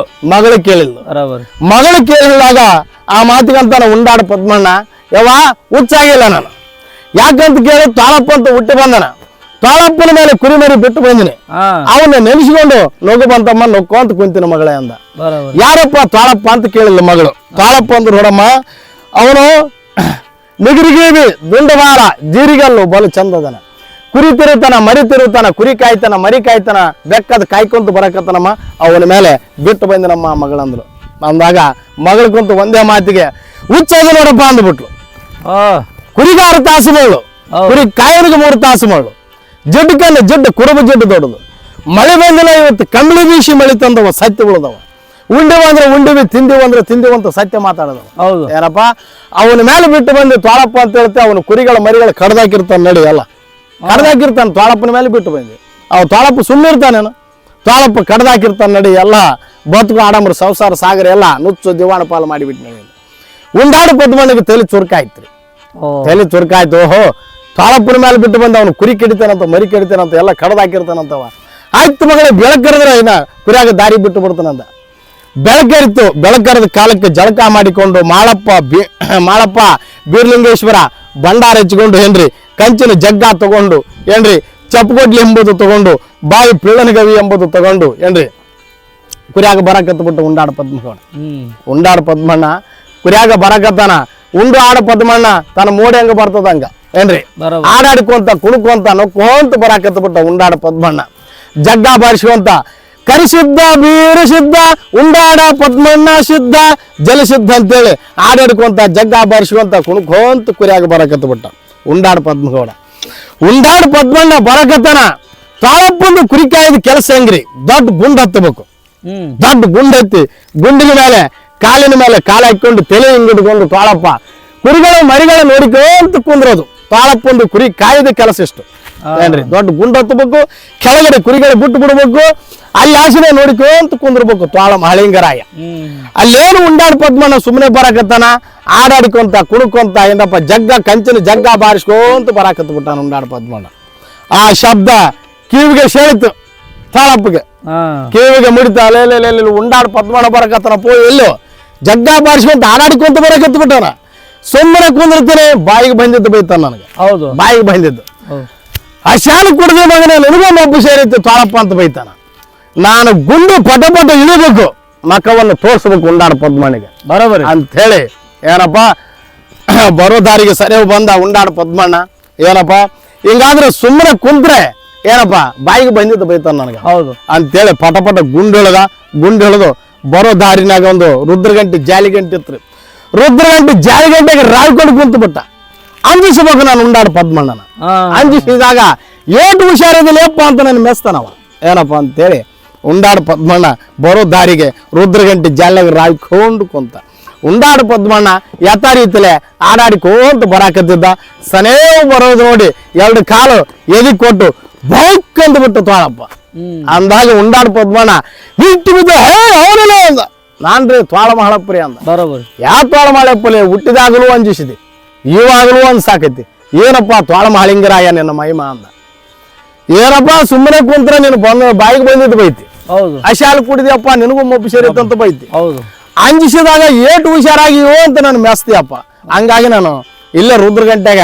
ಮಗಳು ಕೇಳಿಲ್ಲ ಮಗಳು ಕೇಳಿದಾಗ ಆ ಮಾತಿಗಂತಾನ ಉಂಡಾಡ ಪದ್ಮಣ್ಣ ಯವ್ವ ಹುಚ್ಚಾಗಿಲ್ಲ ನಾನು ಯಾಕಂತ ಕೇಳಿ ತಾಳಪ್ಪ ಅಂತ ಹುಟ್ಟಿ ಬಂದನ ತಾಳಪ್ಪನ ಮೇಲೆ ಕುರಿ ಮರಿ ಬಿಟ್ಟು ಬಂದಿನಿ ಅವನ್ನ ನೆನೆಸ್ಕೊಂಡು ನೊಗು ಬಂತಮ್ಮ ನೊಕ್ಕೋ ಅಂತ ಕುಂತಿನ ಮಗಳೇ ಅಂದ ಯಾರಪ್ಪ ತಾಳಪ್ಪ ಅಂತ ಕೇಳಿಲ್ಲ ಮಗಳು ತಾಳಪ್ಪ ಅಂದ್ರು ನೋಡಮ್ಮ ಅವನು ನಿಗರಿಗೇವಿ ದುಂಡವಾರ ಜೀರಿಗಲ್ಲು ಬಲು ಚಂದದನ ಕುರಿ ತಿರುತ್ತಾನ ಮರಿ ತಿರುತ್ತಾನ ಕುರಿ ಕಾಯ್ತಾನ ಮರಿ ಕಾಯ್ತಾನ ಬೆಕ್ಕದ ಕಾಯ್ಕೊಂತ ಬರಕತ್ತನಮ್ಮ ಅವನ ಮೇಲೆ ಬಿಟ್ಟು ಬಂದಿನಮ್ಮ ಮಗಳಂದ್ರು ಅಂದಾಗ ಮಗಳು ಕುಂತು ಒಂದೇ ಮಾತಿಗೆ ಹುಚ್ಚಾಗಿ ನೋಡಪ್ಪ ಅಂದ್ಬಿಟ್ಲು ಕುರಿಗೆ 6 ತಾಸು ಮಗಳು ಕುರಿ ಕಾಯೋರಿಗೆ 3 ತಾಸು ಮಗಳು ಜಡ್ಡು ಕುರುಬ ಜಡ್ಡು ದೊಡ್ಡದು ಮಳೆ ಬಂದಿಲ್ಲ ಇವತ್ತು ಕಂಬಳಿ ಬೀಸಿ ಮಳಿ ತಂದವ ಸತ್ಯ ಉಳಿದವ ಉಂಡಿವಿ ತಿಂದಿವಂತ ಸತ್ಯ ಮಾತಾಡದವ ಏನಪ್ಪ ಅವನ ಮೇಲೆ ಬಿಟ್ಟು ಬಂದು ತಾಳಪ್ಪ ಅಂತ ಹೇಳ್ತೆ ಅವನು ಕುರಿಗಳ ಮರಿಗಳ ಕಡ್ದಾಕಿರ್ತಾನೆ ನಡಿ ಎಲ್ಲ ಕಡ್ದಾಕಿರ್ತಾನೆ ತಾಳಪ್ಪನ ಮೇಲೆ ಬಿಟ್ಟು ಬಂದಿ ಅವ ತಾಳಪ್ಪ ಸುಮ್ಮನೆ ಇರ್ತಾನೇನು ತಾಳಪ್ಪ ಕಡ್ದಾಕಿರ್ತಾನೆ ನಡಿ ಎಲ್ಲ ಬದುಕು ಆಡಂಬ್ರ ಸಂಸಾರ ಸಾಗರ ಎಲ್ಲ ನುಚ್ಚು ದಿವಾಣ ಪಾಲು ಮಾಡಿಬಿಟ್ಟು ನಾವು ಉಂಡಾಡ ಪದ್ಮಣ್ಣಿಗೆ ತಲೆ ಚುರುಕಾಯ್ತು ಓಹೋ ತಾಳಪ್ಪನ ಮೇಲೆ ಬಿಟ್ಟು ಬಂದ ಅವನು ಕುರಿ ಕೆಡಿತಾನಂತ ಮರಿ ಕೆಡಿತಾನಂತ ಎಲ್ಲ ಕಡ್ದಾಕಿರ್ತಾನಂತವ ಆಯ್ತು ಮಗಳೇ ಬೆಳಕರಿದ್ರೆ ಇನ್ನ ಕುರಿಯಾಗ ದಾರಿ ಬಿಟ್ಟು ಬಿಡ್ತಾನಂದ ಬೆಳಕರಿದ ಕಾಲಕ್ಕೆ ಜಳಕ ಮಾಡಿಕೊಂಡು ಮಾಳಪ್ಪ ಬೀರ್ಲಿಂಗೇಶ್ವರ ಭಂಡಾರ ಹೆಚ್ಚಿಕೊಂಡು ಏನ್ರಿ ಕಂಚಿನ ಜಗ್ಗ ತಗೊಂಡು ಏನ್ರಿ ಚಪ್ಪಗೊಡ್ಲಿ ಎಂಬುದು ತಗೊಂಡು ಬಾಯಿ ಪಿಳ್ಳನಗವಿ ಎಂಬುದು ತಗೊಂಡು ಏನ್ರಿ ಕುರಿಯಾಗ ಬರಕತ್ಬಿಟ್ಟು ಉಂಡಾಡ ಪದ್ಮಣ್ಣ ಕುರಿಯಾಗ ಬರಕತ್ತಾನ ಉಂಡು ಆಡ ಪದ್ಮಣ್ಣ ತನ್ನ ಮೋಡಿ ಹಂಗ ಬರ್ತದಂಗ ಏನ್ರಿ ಆಡಾಡ್ಕೊಂತ ಕುಣ್ಕೊಂತ ನೊಕ್ಕೊಂತ ಬರಕತ್ಬಿಟ್ಟ ಉಂಡಾಡ ಪದ್ಮಣ್ಣ ಜಗ್ಗ ಬಾರಿಸುವಂತ ಕರಿಸಿದ್ದ ಬೀರಸಿದ್ದ ಉಂಡಾಡ ಪದ್ಮಣ್ಣ ಸಿದ್ಧ ಜಲಸಿದ್ಧ ಅಂತೇಳಿ ಆಡಾಡ್ಕೊಂತ ಜಗ್ಗ ಬಾರಿಸುವಂತ ಕುಣ್ಕೊಂತ ಕುರಿಯಾಗ ಬರಕತ್ಬಿಟ್ಟ ಉಂಡಾಡ ಪದ್ಮಣ್ಣ ಬರಕತ್ತನ ತಾಳಪ್ಪಂದು ಕುರಿ ಕಾಯ್ದ ಕೆಲಸ ಹೆಂಗ್ರಿ ದೊಡ್ಡ ಗುಂಡ್ ಹತ್ತಬೇಕು ದೊಡ್ಡ ಗುಂಡ್ ಹತ್ತಿ ಗುಂಡಿನ ಮೇಲೆ ಕಾಲಿನ ಮೇಲೆ ಕಾಲ ಹಾಕೊಂಡು ತಲೆ ಹಿಂಗಿಡ್ಕೊಂಡು ತಾಳಪ್ಪ ಕುರಿಗಳು ಮರಿಗಳು ನೋಡಿಕೊಂತ ಕುಂದ್ರೋದು ತಾಳಪ್ಪಂದು ಕುರಿ ಕಾಯ್ದ ಕೆಲಸ ಇಷ್ಟು ಏನ್ರಿ ದೊಡ್ಡ ಗುಂಡ್ ಹತ್ತಬೇಕು ಕೆಳಗಡೆ ಕುರಿಗಳು ಬಿಟ್ಟು ಬಿಡ್ಬೇಕು ಅಲ್ಲಿ ಆಸನೆ ನೋಡಿಕೊಂತ ಕುಂದಿರ್ಬೇಕು ತಾಳ ಮಹಳಿಂಗರಾಯ ಅಲ್ಲೇನು ಉಂಡಾಡ ಪದ್ಮಣ್ಣ ಸುಮ್ಮನೆ ಬರಾಕತ್ತಾನ ಆಡಾಡ್ಕೊಂತ ಕುಣ್ಕೊಂತ ಏನಪ್ಪ ಕಂಚಿನ ಜಗ್ಗ ಬಾರಿಸ್ಕೊಂತ ಬರಾಕತ್ ಬಿಟ್ಟಾನ ಉಂಡಾಡ ಪದ್ಮಣ್ಣ ಆ ಶಬ್ದ ಕಿವಿಗೆ ಸೇರಿತು ತಾಳಪ್ಪಗೆ ಕಿವಿಗೆ ಮುಡಿತ ಅಲ್ಲೇ ಉಂಡಾಡ ಪದ್ಮಣ್ಣ ಬರಕತ್ತನಪ್ಪ ಎಲ್ಲೋ ಜಗ್ಗ ಬಾರಿಸ್ಕೊಂತ ಆಡಾಡ್ಕೊಂತ ಬರಕತ್ ಬಿಟ್ಟಾನ ಸುಮ್ಮನೆ ಕುಂದಿರ್ತೀನಿ ಬಾಯಿಗೆ ಬಂದಿದ್ದು ಬೈತಾನ ನನಗೆ ಬಾಯಿಗೆ ಬಂದಿದ್ದು ಶಾಲೆ ಕುಡ್ದೆ ಮಗನ ನನಗೊಂದು ಒಬ್ಬ ಸೇರಿತ್ತು ತಾಳಪ್ಪ ಅಂತ ಬೈತಾನ ನಾನು ಗುಂಡು ಪಟ ಇಳಿಬೇಕು ಮಕ್ಕವನ್ನು ತೋರಿಸ್ಬೇಕು ಉಂಡಾಡ ಪದ್ಮಣ್ಣಿಗೆ ಬರೋಬರಿ ಅಂತ ಹೇಳಿ ಏನಪ್ಪ ಬರೋ ದಾರಿಗೆ ಸರಿಯಾಗಿ ಬಂದ ಉಂಡಾಡ ಪದ್ಮಣ್ಣ ಏನಪ್ಪ ಹಿಂಗಾದ್ರೆ ಸುಮ್ಮನೆ ಕುಂತ್ರೆ ಏನಪ್ಪ ಬಾಯಿಗೆ ಬಂದಿದ್ದು ಬೈತಾನ ನನಗೆ ಹೌದು ಅಂತೇಳಿ ಪಟ ಪಟ ಗುಂಡು ಹಿಡಿದು ಬರೋ ದಾರಿನಾಗ ಒಂದು ರುದ್ರಗಂಟೆ ಜಾಲಿಗಂಟೆ ಇತ್ತು. ರುದ್ರಗಂಟೆ ಜಾಲಿಗಂಟೆಗೆ ರಾಯ್ಕೊಂಡು ಕುಂತು ಬಿಟ್ಟ. ಅಂಜಿಸಬೇಕು ನಾನು ಉಂಡಾಡ ಪದ್ಮಣ್ಣನ. ಅಂಜಿಸಿದಾಗ ಏಟು ಹುಷಾರಿದಿಲ್ಲಪ್ಪ ಅಂತ ನನ್ನ ಮೆಸ್ತಾನವ. ಏನಪ್ಪ ಅಂತೇಳಿ ಉಂಡಾಡ ಪದ್ಮಣ್ಣ ಬರೋ ದಾರಿಗೆ ರುದ್ರಗಂಟೆ ಜಾಲಿಯಾಗ ರಾಯ್ಕೊಂಡು ಕುಂತ. ಉಂಡಾಡ ಪದ್ಮಣ್ಣ ಯಥ ರೀತಿಲೆ ಆಡಾಡಿಕೊಂತ ಬರಾಕತ್ತಿದ್ದ. ಸನೇವ್ ಬರೋದು ನೋಡಿ ಎರಡು ಕಾಲು ಎದಿ ಕೊಟ್ಟು ಬೌಕ್ಕಂದು ಬಿಟ್ಟು ತ್ವಾಳಪ್ಪ. ಅಂದಾಗ ಉಂಡಾಡ ಪದ್ಮಣ್ಣ ಬಿಟ್ಟು ಬಿದ್ದ ಅವನಲ್ಲ ಅಂದ. ನಾನ್ರಿ ತ್ವಾಳ ಮಹಳಪ್ಪರಿ ಅಂದ. ಬರೋಬರಿ. ಯಾವ ತ್ವಾಳ ಮಾಡಪ್ಪಲಿ ಹುಟ್ಟಿದಾಗಲೂ ಅಂಜಿಸಿದೆ, ಇವಾಗಲೂ ಅನ್ಸಾಕೈತಿ. ಏನಪ್ಪ ತ್ವಾಳ ಮಹಳಿಂಗರಾಯ ನಿನ್ನ ಮಹಿಮ ಅಂದ. ಏನಪ್ಪ ಸುಮ್ಮನೆ ಕುಂತ್ರ ನೀನು ಬಾಯಿಗೆ ಬಂದಿದ್ದು ಬೈತಿ. ಹೌದು. ಅಶಾಲ್ ಕುಡಿದಪ್ಪ ನಿನಗೂ ಮೊಬ್ಬು ಸೇರಿತ್ತಂತ ಬೈತಿ. ಹೌದು. ಅಂಜಿಸಿದಾಗ ಏಟು ಹುಷಾರಾಗಿಯೋ ಅಂತ ನಾನು ಮೆಸ್ತಿಯಪ್ಪ. ಹಂಗಾಗಿ ನಾನು ಇಲ್ಲೇ ರುದ್ರಗಂಟೆಗ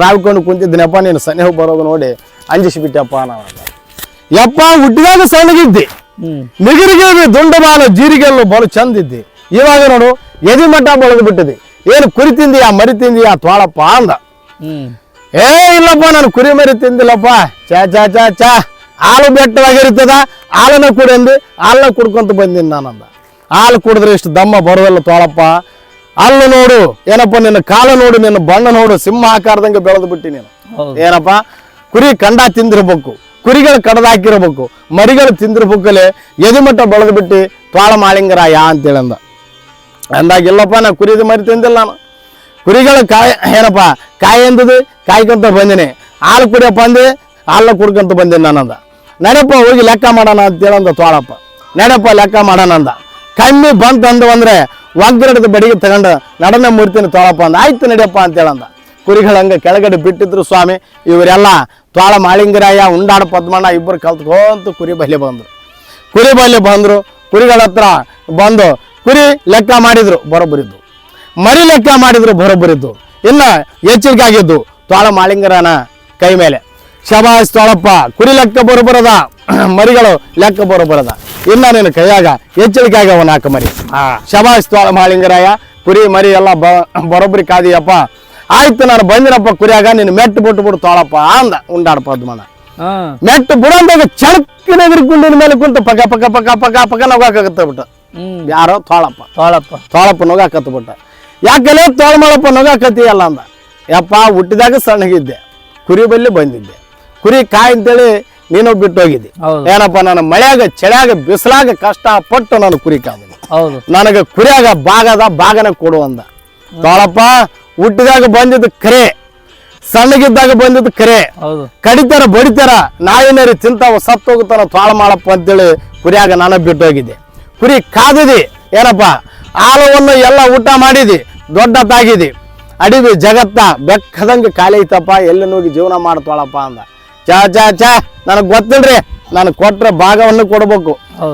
ರಾವ್ಕೊಂಡು ಕುಂತಿದ್ದೀನಪ್ಪ. ನೀನು ಸನೇಹ ಬರೋದು ನೋಡಿ ಅಂಜಿಸಿಬಿಟ್ಟಪ್ಪ ನಾನು. ಯಪ್ಪ ಹುಟ್ಟಿದಾಗ ಸಣ್ಣಗಿದ್ದಿ, ನಿಗರಿಗೆ ದುಂಡ ಬಾಲು ಜೀರಿಗೆಲ್ಲು ಬಲು ಚಂದಿದ್ದಿ. ಇವಾಗ ನೋಡು ಎದಿ ಮಠ ಬೆಳೆದು ಬಿಟ್ಟಿದೆ. ಏನು ಕುರಿ ತಿಂದಿಯಾ ಮರಿ ತಿಂದಿಯಾ ತ್ವಾಳಪ್ಪ ಅಂದ. ಏ ಇಲ್ಲಪ್ಪ ನಾನು ಕುರಿ ಮರಿ ತಿಂದಿಲ್ಲಪ್ಪ. ಚಾ ಚಾ ಚಾ ಚಾ ಹಾಲು ಬೆಟ್ಟವಾಗಿರ್ತದ, ಹಾಲನ್ನ ಕುಡಿಂದು ಹಾಲನ್ನ ಕುಡ್ಕೊಂತ ಬಂದೀನಿ ನಾನಂದ. ಹಾಲು ಕುಡಿದ್ರೆ ಇಷ್ಟು ದಮ್ಮ ಬರೋದಲ್ಲ ತ್ವಾಳಪ್ಪ. ಅಲ್ಲು ನೋಡು ಏನಪ್ಪ ನಿನ್ನ ಕಾಲ ನೋಡು, ನಿನ್ನ ಬಣ್ಣ ನೋಡು, ಸಿಂಹ ಆಕಾರದಂಗೆ ಬೆಳೆದು ಬಿಟ್ಟಿ ನೀನು. ಏನಪ್ಪ ಕುರಿ ಕಂಡ ತಿಂದಿರ್ಬೇಕು, ಕುರಿಗಳು ಕಡದ ಹಾಕಿರ್ಬೇಕು, ಮರಿಗಳು ತಿಂದಿರ್ಬೇಕಲ್ಲೇ ಎದಿಮಟ್ಟ ಬೆಳೆದು ಬಿಟ್ಟು ತ್ವಾಳ ಮಾಳಿಂಗರಾಯ ಅಂತೇಳಂದ. ಅಂದಾಗ ಇಲ್ಲಪ್ಪ ನಾ ಕುರಿದು ಮರಿ ತಿಂದಿಲ್ಲ ನಾನು. ಕುರಿಗಳು ಏನಪ್ಪ ಕಾಯಿ ಎಂದದು ಕಾಯ್ಕೊಂತ ಬಂದಿನಿ, ಹಾಲು ಕುಡಿಯಪ್ಪ ಅಂದೆ ಹಾಲನ್ನ ಕುಡ್ಕೊಂತ ಬಂದೀನಿ ನಾನಂದ. ನಡೆಯಪ್ಪ ಹೋಗಿ ಲೆಕ್ಕ ಮಾಡೋಣ ಅಂತೇಳಂದ ತ್ವಾಳಪ್ಪ. ನಡೆಯಪ್ಪ ಲೆಕ್ಕ ಮಾಡೋಣ ಅಂದ. ಕಮ್ಮಿ ಬಂತು ಅಂದು ಅಂದ್ರೆ ಒಗ್ಗರಣದ ಬಡಿಗೆ ತಗೊಂಡು ನಡನೆ ಮುರ್ತೀನಿ ತ್ವಾಳಪ್ಪ ಅಂದ. ಆಯ್ತು ನಡೆಯಪ್ಪ ಅಂತೇಳಂದ. ಕುರಿಗಳಂಗೆ ಕೆಳಗಡೆ ಬಿಟ್ಟಿದ್ರು ಸ್ವಾಮಿ. ಇವರೆಲ್ಲ ತ್ವಾಳ ಮಾಳಿಂಗರಾಯ ಉಂಡಾಡ ಪದ್ಮಣ್ಣ ಇಬ್ಬರು ಕಲ್ತ್ಕೊಂತ ಕುರಿ ಬಲ್ಲೆ ಬಂದರು. ಕುರಿಗಳ ಹತ್ರ ಬಂದು ಕುರಿ ಲೆಕ್ಕ ಮಾಡಿದ್ರು ಬರೋಬ್ಬರಿದ್ದು, ಮರಿ ಲೆಕ್ಕ ಮಾಡಿದ್ರು ಬರೋಬ್ಬರಿದ್ದು. ಇನ್ನು ಎಚ್ಚರಿಕೆ ಆಗಿದ್ದು ತ್ವಾಳ ಮಾಳಿಂಗರನ ಕೈ ಮೇಲೆ. ಶಬಾಸ್ ತ್ವಾಳಪ್ಪ, ಕುರಿ ಲೆಕ್ಕ ಬರೋಬರದ, ಮರಿಗಳು ಲೆಕ್ಕ ಬರೋಬರದ. ಇನ್ನ ನಿನ್ನ ಕೈಯಾಗ ಎಚ್ಚರಿಕೆ ಆಗ್ಯಾವ 4 ಮರಿ. ಶಬಾಸ್ ತ್ವಾಳ ಮಾಳಿಂಗರಾಯ, ಕುರಿ ಮರಿ ಎಲ್ಲ ಬರೋಬ್ಬರಿ ಕಾದಿಯಪ್ಪ. ಆಯ್ತು ನಾನು ಬಂದಿನಪ್ಪ ಕುರಿಯಾಗ, ನೀನು ಮೆಟ್ಟು ಬಿಟ್ಟು ತ್ವಾಳಪ್ಪ ಅಂದ ಉಂಡಾಡ ಪದ್ಮಣ್ಣ. ಮೆಟ್ಟು ಬಿಡಂದಾಗ ಚಳಕಿನ ಎದುರ್ಕೊಂಡಿನ ಮೇಲೆ ಕುಂತ ಪಕ ಪಕ ಪಕ ಪಕ ಪಕ ನಗಾಕತ್ತ ಬಿಟ್ಟ. ಯಾರೋ ತ್ವಾಳಪ್ಪ ನಗಾಕತ್ತ ಬಿಟ್ಟ. ಯಾಕಲೇ ತ್ವಾಳ ಮಾಡಪ್ಪ ನಗಾಕತ್ತೀಯಲ್ಲ ಅಂದ. ಯಪ್ಪ ಹುಟ್ಟಿದಾಗ ಸಣ್ಣಗಿದ್ದೆ, ಕುರಿ ಬಲ್ಲಿ ಬಂದಿದ್ದೆ, ಕುರಿ ಕಾಯಿ ಅಂತೇಳಿ ನೀನು ಬಿಟ್ಟು ಹೋಗಿದ್ದೆ. ಏನಪ್ಪ ನಾನು ಮಳೆಯಾಗ ಚಳಿಯಾಗ ಬಿಸಿಲಾಗ ಕಷ್ಟಪಟ್ಟು ನಾನು ಕುರಿ ಕಾದಿನಿ. ನನಗೆ ಕುರಿಯಾಗ ಬಾಗನ ಕೊಡು ಅಂದ. ತ್ವಾಳಪ್ಪ ಹುಟ್ಟಿದಾಗ ಬಂದಿದ್ದು ಕರೆ, ಸಣ್ಣಗಿದ್ದಾಗ ಬಂದಿದ್ದು ಕರೆ. ಕಡಿತಾರ ಬಡಿತಾರ ನಾಯಿನರಿ ತಿಂತಾವ ಸತ್ತು ಹೋಗುತ್ತಾರ ತ್ವಾಳ ಮಾಡಪ್ಪ ಅಂತೇಳಿ ಕುರಿಯಾಗ ನಾನು ಬಿಟ್ಟು ಹೋಗಿದ್ದೆ. ಕುರಿ ಕಾದಿದಿ, ಏನಪ್ಪ ಹಾಲವನ್ನು ಎಲ್ಲ ಊಟ ಮಾಡಿದಿ, ದೊಡ್ಡತಾಗಿದಿ, ಅಡಿವಿ ಜಗತ್ತ ಬೆಕ್ಕದಂಗೆ ಖಾಲಿ ಐತಪ್ಪ, ಎಲ್ಲಿ ಹೋಗಿ ಜೀವನ ಮಾಡ್ತಾಳಪ್ಪ ಅಂದ. ಚಾ ಚಾ ಚಾ ನನಗೆ ಗೊತ್ತಿಲ್ರಿ, ನಾನು ಕೊಟ್ರೆ ಭಾಗವನ್ನು ಕೊಡ್ಬೇಕು,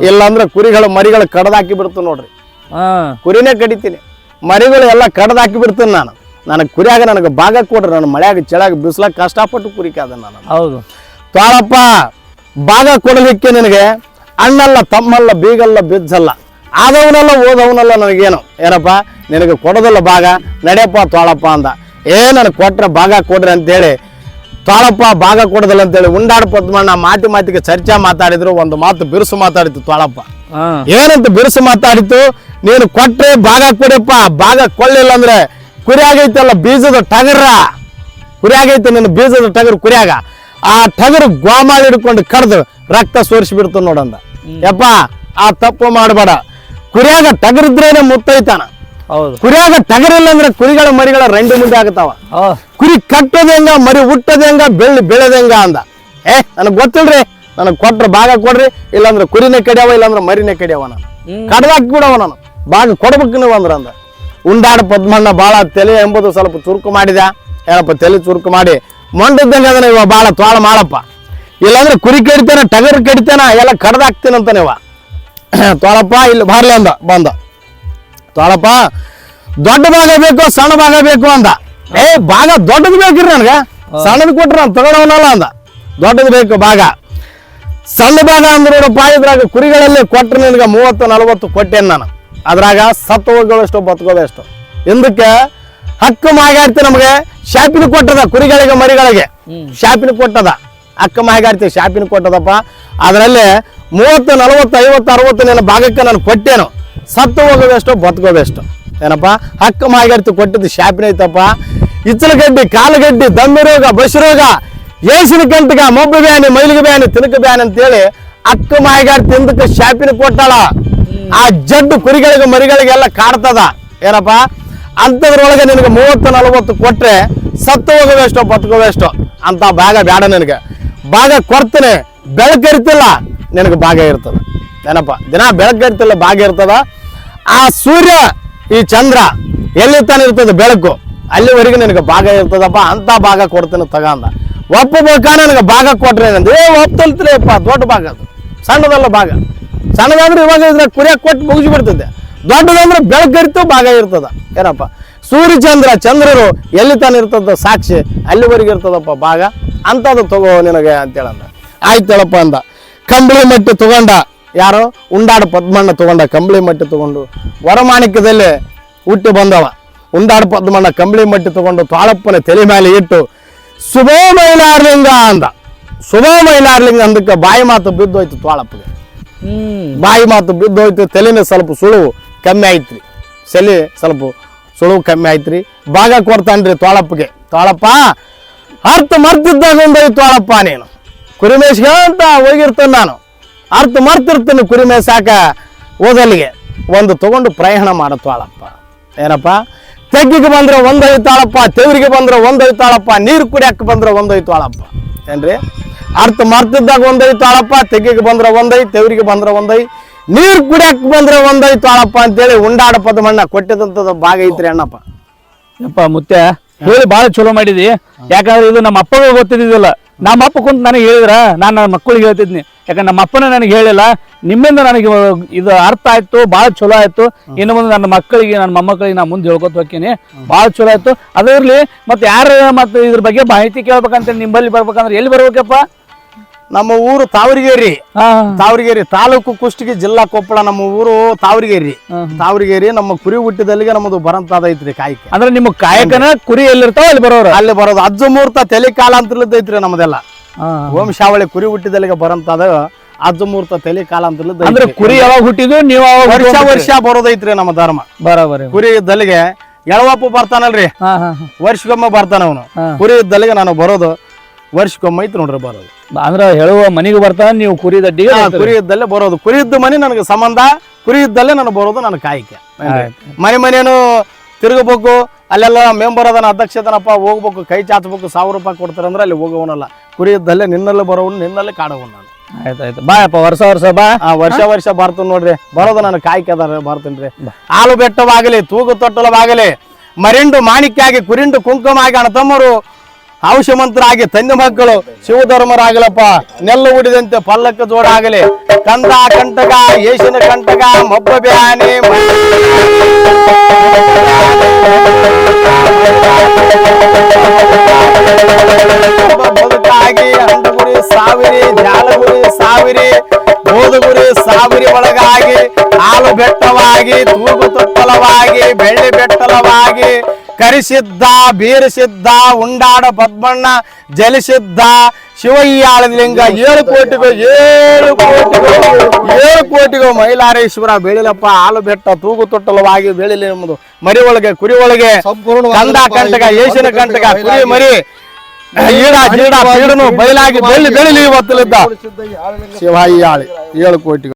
ಇಲ್ಲಾಂದ್ರೆ ಕುರಿಗಳು ಮರಿಗಳು ಕಡ್ದಾಕಿ ಬಿಡ್ತು ನೋಡ್ರಿ. ಕುರಿನೇ ಕಡಿತೀನಿ, ಮರಿಗಳು ಎಲ್ಲ ಕಡ್ದಾಕಿ ಬಿಡ್ತೀನಿ ನಾನು. ನನಗೆ ಕುರಿಯಾಗ ನನಗೆ ಭಾಗ ಕೊಡ್ರಿ, ನಾನು ಮಳೆಯಾಗ ಚಳಿಯಾಗ ಬಿಸಿಲಾಗ ಕಷ್ಟಪಟ್ಟು ಕುರಿ ಕಾದ ನಾನು. ಹೌದು ತ್ವಾಳಪ್ಪ, ಭಾಗ ಕೊಡಲಿಕ್ಕೆ ನಿನಗೆ ಅಣ್ಣಲ್ಲ ತಮ್ಮಲ್ಲ ಬೀಗಲ್ಲ ಬಿಜ್ಜಲ್ಲ, ಆದವನಲ್ಲ ಓದವನಲ್ಲ, ನನಗೇನು ಏನಪ್ಪ ನಿನಗೆ ಕೊಡೋದಲ್ಲ ಭಾಗ, ನಡೆಯಪ್ಪ ತ್ವಾಳಪ್ಪ ಅಂದ. ನನಗೆ ಕೊಟ್ರೆ ಭಾಗ ಕೊಡ್ರಿ ಅಂತೇಳಿ ತ್ವಾಳಪ್ಪ ಭಾಗ ಕೊಡೋದಿಲ್ಲ ಅಂತೇಳಿ ಉಂಡಾಡ ಪದ್ಮಣ್ಣ ಮಾತಿಗೆ ಚರ್ಚೆ ಮಾತಾಡಿದ್ರು. ಒಂದು ಮಾತು ಬಿರುಸು ಮಾತಾಡಿತು ತ್ವಾಳಪ್ಪ. ಏನಂತ ಬಿರುಸು ಮಾತಾಡಿತು, ನೀನು ಕೊಟ್ರೆ ಭಾಗ ಕೊಡಪ್ಪ, ಭಾಗ ಕೊಳ್ಳಿಲ್ಲ ಅಂದ್ರೆ ಕುರಿ ಆಗೈತಲ್ಲ ಬೀಜದ ಟಗರ, ಕುರಿ ಆಗೈತೆ ನಿನ್ನ ಬೀಜದ ಟಗರು ಕುರಿಯಾಗ, ಆ ಟಗರು ಗೋಮಾಳ ಹಿಡ್ಕೊಂಡು ಕಡ್ದು ರಕ್ತ ಸೋರಿಸಿ ಬಿಡ್ತು ನೋಡಂದ. ಯಪ್ಪ ಆ ತಪ್ಪು ಮಾಡಬೇಡ, ಕುರಿಯಾಗ ಟಗರಿದ್ರೇನೆ ಮುತ್ತೈತಾನ. ಕುರಿಯಾಗ ಟಗರಿಲ್ಲ ಅಂದ್ರೆ ಕುರಿಗಳ ಮರಿಗಳ ರಂಡಿ ಮುಂದೆ ಆಗತಾವ. ಕುರಿ ಕಟ್ಟೋದ ಹೆಂಗ, ಮರಿ ಹುಟ್ಟೋದ ಹೆಂಗ, ಬೆಳೆದ ಹೆಂಗ ಅಂದ. ನನಗೆ ಗೊತ್ತಿಲ್ರಿ, ನನಗೆ ಕೊಟ್ರೆ ಭಾಗ ಕೊಡ್ರಿ, ಇಲ್ಲಾಂದ್ರೆ ಕುರಿನೇ ಕಡಿಯವ, ಇಲ್ಲಾಂದ್ರೆ ಮರಿನೇ ಕಡಿಯವ, ನಾನು ಕಡ್ದಾಕಿ ಬಿಡವ, ನಾನು ಭಾಗ ಕೊಡ್ಬೇಕು ನೀವು ಅಂದ್ರ ಅಂದ. ಉಂಡಾಡ ಪದ್ಮಣ್ಣ ಭಾಳ ತಲೆ ಎಂಬುದು ಸ್ವಲ್ಪ ಚುರುಕು ಮಾಡಿದ. ಏನಪ್ಪ ತಲೆ ಚುರುಕು ಮಾಡಿ ಮೊಂಡಿದ್ದಂಗೆ ಅದನ್ನ ಇವ ಭಾಳ ತ್ವಾಳ ಮಾಡಪ್ಪ, ಇಲ್ಲಾಂದ್ರೆ ಕುರಿ ಕಡಿತೇನ ಟಗರ್ ಕಡಿತೇನ ಎಲ್ಲ ಕಡ್ದಾಕ್ತೇನಂತಾನೆ ಇವ. ತ್ವಾಳಪ್ಪ ಇಲ್ಲಿ ಬಾರ್ಲಿ ಅಂದ. ಬಂದ ತ್ವಾಳಪ್ಪ, ದೊಡ್ಡ ಭಾಗ ಬೇಕು ಸಣ್ಣ ಭಾಗ ಬೇಕು ಅಂದ. ಭಾಗ ದೊಡ್ಡದು ಬೇಕ್ರಿ ನನಗೆ, ಸಣ್ಣದು ಕೊಟ್ರೆ ನಾನು ತಗೊಳವನಲ್ಲ ಅಂದ. ದೊಡ್ಡದು ಬೇಕು ಭಾಗ. ಸಣ್ಣ ಭಾಗ ಅಂದ್ರೆ ನೋಡಪ್ಪ, ಇದ್ರಾಗ ಕುರಿಗಳಲ್ಲಿ ಕೊಟ್ಟರೆ ನಿನಗೆ 30-40 ಕೊಟ್ಟೇನು ನಾನು. ಅದ್ರಾಗ ಸತ್ತು ಹೋಗೋಷ್ಟು ಬದುಕೋದೆಷ್ಟು. ಹಿಂದಕ್ಕೆ ಹಕ್ಕು ಮಾಗಾಡ್ತಿ ನಮಗೆ ಶಾಪಿನ ಕೊಟ್ಟದ, ಕುರಿಗಳಿಗೆ ಮರಿಗಳಿಗೆ ಶಾಪಿನ ಕೊಟ್ಟದ. ಅಕ್ಕ ಮಾಹಿಗಾರ್ತಿ ಶಾಪಿನ ಕೊಟ್ಟದಪ್ಪ. ಅದರಲ್ಲಿ 30, 40, 50, 60 ನನ್ನ ಭಾಗಕ್ಕೆ ನಾನು ಕೊಟ್ಟೇನು. ಸತ್ತು ಹೋಗೋದೆಷ್ಟು ಬದುಕೋದೆಷ್ಟು ಏನಪ್ಪ. ಅಕ್ಕ ಮಾಹಿಗಾರ್ತಿ ಕೊಟ್ಟಿದ್ದು ಶಾಪಿನ ಐತಪ್ಪ. ಇಚ್ಚಲಗಡ್ಡಿ, ಕಾಲುಗಡ್ಡಿ, ದಮ್ಮಿ ರೋಗ, ಬಸ್ ರೋಗ, ಏಸಿನ ಕಂಟಕ, ಮೊಬ್ಬು ಬ್ಯಾನಿ, ಮೈಲಿಗೆ ಬ್ಯಾನಿ, ತಿನಕ ಬ್ಯಾನಿ ಅಂತೇಳಿ ಅಕ್ಕ ಮಾಹಿಗಾರ್ತಿ ತಿಂದಕ್ಕೆ ಶಾಪಿನ ಕೊಟ್ಟಾಳ. ಆ ಜಡ್ಡು ಕುರಿಗಳಿಗೆ ಮರಿಗಳಿಗೆಲ್ಲ ಕಾಡ್ತದ ಏನಪ್ಪ. ಅಂಥದ್ರೊಳಗೆ ನಿನಗೆ 30, 40 ಕೊಟ್ರೆ ಸತ್ತು ಹೋಗೋದೆಷ್ಟೋ ಬದುಕೋದೆಷ್ಟೋ ಅಂತ ಭಾಗ ಬೇಡ ನನಗೆ. ಭಾಗ ಕೊಡ್ತೇನೆ, ಬೆಳಕರಿತಿಲ್ಲ ನಿನಗೆ ಭಾಗ ಇರ್ತದ ಏನಪ್ಪ. ದಿನ ಬೆಳಕರಿತಿಲ್ಲ ಭಾಗ ಇರ್ತದ. ಆ ಸೂರ್ಯ ಈ ಚಂದ್ರ ಎಲ್ಲಿ ತಾನೇ ಇರ್ತದೆ ಬೆಳಕು, ಅಲ್ಲಿವರೆಗೆ ನಿನಗೆ ಭಾಗ ಇರ್ತದಪ್ಪ. ಅಂತ ಭಾಗ ಕೊಡ್ತೇನೆ ತಗಂದ. ಒಪ್ಪಬೇಕಾ ನನಗೆ ಭಾಗ ಕೊಟ್ರೆ ಏನಂದ್ರೆ ಒಪ್ತಲ್ತಿಲ್ಲಪ್ಪ. ದೊಡ್ಡ ಭಾಗ ಅದು, ಸಣ್ಣದಲ್ಲ ಭಾಗ. ಸಣ್ಣದಾದ್ರೆ ಇವಾಗ ಇದ್ರೆ ಕುರಿಯಾಗಿ ಕೊಟ್ಟು ಮುಗಿಸಿ ಬಿಡ್ತದೆ. ದೊಡ್ಡದಂದ್ರೆ ಬೆಳಕರಿತು ಭಾಗ ಇರ್ತದ ಏನಪ್ಪ. ಸೂರ್ಯ ಚಂದ್ರರು ಎಲ್ಲಿ ತಾನು ಇರ್ತದ ಸಾಕ್ಷಿ, ಅಲ್ಲಿವರೆಗೆ ಇರ್ತದಪ್ಪ ಭಾಗ. ಅಂಥದ್ದು ತಗೋ ನಿನಗೆ ಅಂತೇಳಂದ. ಆಯ್ತು ಹೇಳಪ್ಪ ಅಂದ. ಕಂಬಳಿ ಮಟ್ಟಿ ತಗೊಂಡ ಯಾರು, ಉಂಡಾಡ ಪದ್ಮಣ್ಣ ತಗೊಂಡ. ಕಂಬಳಿ ಮಟ್ಟಿ ತಗೊಂಡು ವರಮಾಣಿಕ್ಯದಲ್ಲಿ ಹುಟ್ಟಿ ಬಂದವ. ಉಂಡಾಡ ಪದ್ಮಣ್ಣ ಕಂಬಳಿ ಮಟ್ಟಿ ತಗೊಂಡು ತಾಳಪ್ಪನ ತಲೆ ಮೇಲೆ ಇಟ್ಟು ಶುಭ ಮೈಲಾರ್ಲಿಂಗ ಅಂದ. ಶುಭ ಮೈಲಾರ್ಲಿಂಗ ಅಂದಕ್ಕೆ ಬಾಯಿ ಮಾತು ಬಿದ್ದೋಯ್ತು ತಾಳಪ್ಪಗೆ. ಬಾಯಿ ಮಾತು ಬಿದ್ದೋಯ್ತು. ತಲೆನೇ ಸ್ವಲ್ಪ ಸುಳುವು ಕಮ್ಮಿ ಆಯ್ತ್ರಿ. ಸ್ವಲ್ಪ ಸುಳುವು ಕಮ್ಮಿ ಆಯ್ತ್ರಿ. ಭಾಗ ಕೊಡ್ತಾನ್ರಿ ತಾಳಪ್ಪಗೆ. ತಾಳಪ್ಪ ಅರ್ಥ ಮರ್ತಿದ್ದಾಗ ಒಂದೈತು ತಾಳಪ್ಪ. ನೀನು ಕುರಿಮೇಶ್ಗೆ ಅಂತ ಹೋಗಿರ್ತೇನೆ ನಾನು. ಅರ್ಥ ಮರ್ತಿರ್ತೇನೆ ಕುರಿಮೇಸಾಕ ಓದಲ್ಲಿಗೆ. ಒಂದು ತಗೊಂಡು ಪ್ರಯಾಣ ಮಾಡೋ ತಾಳಪ್ಪ ಏನಪ್ಪ. ತೆಗ್ಗಿಗೆ ಬಂದ್ರೆ ಒಂದೈದು ತಾಳಪ್ಪ, ತೆವರಿಗೆ ಬಂದ್ರೆ ಒಂದೈದು ತಾಳಪ್ಪ, ನೀರು ಕುಡಿಯಕ್ಕೆ ಬಂದ್ರೆ ಒಂದೈದು ತಾಳಪ್ಪ ಏನ್ರಿ. ಅರ್ಥ ಮರ್ತಿದ್ದಾಗ ಒಂದೈದು ತಾಳಪ್ಪ, ತೆಗ್ಗಿಗೆ ಬಂದ್ರೆ ಒಂದೈದು, ತೆವರಿಗೆ ಬಂದ್ರೆ ಒಂದೈದು, ನೀರು ಕುಡಿಯಕ್ಕೆ ಬಂದ್ರೆ ಒಂದೈದು ತಾಳಪ್ಪ ಅಂತೇಳಿ ಉಂಡಾಡ ಪದ್ಮಣ್ಣ ಕೊಟ್ಟಿದಂಥದ್ದು ಭಾಗ ಐತ್ರಿ ಅಣ್ಣಪ್ಪ. ಯಪ್ಪ ಮುತ್ತೆ ಹೇಳಿ ಭಾಳ ಚಲೋ ಮಾಡಿದಿ. ಯಾಕಂದ್ರೆ ಇದು ನಮ್ಮ ಅಪ್ಪಗೆ ಗೊತ್ತಿದ್ದಿಲ್ಲ. ನಮ್ಮ ಅಪ್ಪ ಕುಂತ ನನಗೆ ಹೇಳಿದ್ರ ನಾನು ನನ್ನ ಮಕ್ಕಳಿಗೆ ಹೇಳ್ತಿದ್ನಿ. ಯಾಕಂದ್ರೆ ನಮ್ಮ ಅಪ್ಪನ ನನಗೆ ಹೇಳಿಲ್ಲ. ನಿಮ್ಮಿಂದ ನನಗೆ ಇದು ಅರ್ಥ ಆಯ್ತು, ಭಾಳ ಚಲೋ ಆಯ್ತು. ಇನ್ನು ಮುಂದೆ ನನ್ನ ಮಕ್ಕಳಿಗೆ, ನನ್ನ ಮೊಮ್ಮಕ್ಕಳಿಗೆ ನಾ ಮುಂದೆ ಹೇಳ್ಕೊತ ಹೋಗ್ತೀನಿ. ಭಾಳ ಚಲೋ ಆಯ್ತು. ಅದಿರ್ಲಿ, ಮತ್ತೆ ಯಾರು ಮತ್ತೆ ಇದ್ರ ಬಗ್ಗೆ ಮಾಹಿತಿ ಕೇಳ್ಬೇಕಂತ ನಿಮ್ಮಲ್ಲಿ ಬರ್ಬೇಕಂದ್ರೆ ಎಲ್ಲಿ ಬರ್ಬೇಕಪ್ಪ? ನಮ್ಮ ಊರು ತಾವರಿಗೇರಿ. ತಾವರಿಗೇರಿ ತಾಲೂಕು, ಕುಷ್ಟಗಿ, ಜಿಲ್ಲಾ ಕೊಪ್ಪಳ. ನಮ್ಮ ಊರು ತಾವರಿಗೇರಿ. ತಾವರಿಗೇರಿ ನಮ್ಮ ಕುರಿ ಹುಟ್ಟಿದಲ್ಲಿಗೆ ನಮ್ಮದು ಬರಂತಾದ ಐತ್ರಿ ಕಾಯಕ. ಅಂದ್ರೆ ನಿಮ್ಮ ಕಾಯಕನ ಕುರಿ ಎಲ್ಲಿರ್ತಾವ ಅಲ್ಲಿ ಬರೋರು? ಅಲ್ಲಿ ಬರೋದು. ಅಜ್ಜಮೂರ್ತ ತೆಲಿಕಾಲ ಅಂತಲೈತ್ರಿ ನಮ್ಮದೆಲ್ಲ. ವಂಶಾವಳಿ ಕುರಿ ಹುಟ್ಟಿದಲ್ಲಿಗೆ ಬರಂತಾದ ಅಜ್ಜಮೂರ್ತ ತೆಲಿಕಾಲ ಅಂತಲದ. ಅಂದ್ರೆ ಕುರಿ ಯಾವಾಗ ಹುಟ್ಟಿದ್ವು ನೀವು? ವರ್ಷ ಬರೋದೈತ್ರಿ ನಮ್ಮ ಧರ್ಮ. ಬರೋಬರಿ. ಕುರಿ ಇದ್ದಲ್ಲಿಗೆ ಎಳವಪ್ಪ ಬರ್ತಾನಲ್ರಿ, ವರ್ಷಕ್ಕೊಮ್ಮೆ ಬರ್ತಾನ ಅವನು. ಕುರಿ ಇದ್ದಲ್ಲಿಗೆ ನಾನು ಬರೋದು ವರ್ಷಕ್ಕೊಮ್ಮೆ ಐತಿ ನೋಡ್ರಿ ಬರೋದು. ಅಂದ್ರ ಹೇಳುವ ಮನೆಗೆ ಬರ್ತಾನ, ನೀವು ಕುರಿ ದಡ್ಡಿಗೆ ಕುರಿ ಇದ್ದಲ್ಲೇ ಬರೋದು. ಕುರಿ ಇದ್ದ ಮನೆ ನನಗೆ ಸಂಬಂಧ. ಕುರಿ ಇದ್ದಲ್ಲೇ ನಾನು ಬರೋದು ನನ್ನ ಕಾಯಿಕೆ. ಮನೇನು ತಿರುಗಬೇಕು. ಅಲ್ಲೆಲ್ಲ ಮೆಂಬರ್ ಅದನ್ನ, ಅಧ್ಯಕ್ಷದನಪ್ಪ, ಹೋಗ್ಬೇಕು, ಕೈ ಚಾಚಬೇಕು, 1000 ರೂಪಾಯಿ ಕೊಡ್ತಾರೆ ಅಂದ್ರೆ ಅಲ್ಲಿ ಹೋಗೋವನಲ್ಲ. ಕುರಿ ಇದ್ದಲ್ಲೇ ನಿನ್ನಲ್ಲೇ ಬರೋವನು, ನಿನ್ನಲ್ಲೇ ಕಾಡೋವನು ನಾನು. ಆಯ್ತಾಯ್ತು ಬಾಯಪ್ಪ. ವರ್ಷ ಬಾ. ವರ್ಷ ಬರ್ತೀನಿ ನೋಡ್ರಿ. ಬರೋದು ನನ್ನ ಕಾಯ್ಕೆ ಅದಾರ ಬರ್ತೀನಿ. ಹಾಲು ಬೆಟ್ಟವಾಗಲಿ, ತೂಗು ತೊಟ್ಟಲವಾಗಲಿ, ಮರಿಂಡು ಮಾಣಿಕ್ಯ ಆಗಿ, ಕುರಿಂಡು ಕುಂಕುಮ ಆಗಿ, ಅಣ್ಣತಮ್ಮರು ಔಷಮಂತರಾಗಿ, ತಂದೆ ಮಕ್ಕಳು ಶಿವಧರ್ಮರಾಗಲಪ್ಪ. ನೆಲ್ಲು ಉಡಿದಂತೆ ಪಲ್ಲಕ್ಕ ಜೋಡಾಗಲಿ, ಕಂದ ಕಂಟಕ, ಏಷಿನ ಕಂಟಕ, ಮೊಬ್ಬ ಬ್ಯಾನಿ, ಬದುಕಾಗಿ, ಅಂಡಗುರಿ ಸಾವಿರಿ, ಜಾಲಗುರಿ ಸಾವಿರಿ, ಬೋಧಗುರಿ ಸಾವಿರಿ ಒಳಗಾಗಿ, ಹಾಲು ಬೆಟ್ಟವಾಗಿ, ತೂಗು ತೊಟ್ಟಲವಾಗಿ, ಬೆಳ್ಳಿ ಬೆಟ್ಟಲವಾಗಿ, ಕರಿಸಿದ್ದ, ಬೀರಿಸಿದ್ದ, ಉಂಡಾಡ ಪದ್ಮಣ್ಣ ಜಲಿಸಿದ್ದ ಶಿವಯ್ಯಾಳಲಿಂಗ 7 ಕೋಟಿಗೂ ಮೈಲಾರೇಶ್ವರ ಬೆಳಿಲಪ್ಪ. ಹಾಲು ಬೆಟ್ಟ ತೂಗು ತೊಟ್ಟಲವಾಗಿ ಬೆಳಿಲಿ ಎಂಬುದು. ಮರಿ ಒಳಗೆ, ಕುರಿ ಒಳಗೆ, ಕಂದ ಕಂಟಕ, ಏಷಿನ ಕಂಟಕ, ಕುರಿ ಮರಿ, ಈಡ ಜೀಡ ಪೀಡನು ಬಯಲಾಗಿ ಬೆಳಿಲಿ ಇವತ್ತಲಿದ್ದ ಶಿವಯ್ಯಾಳಿ 7 ಕೋಟಿಗಳು.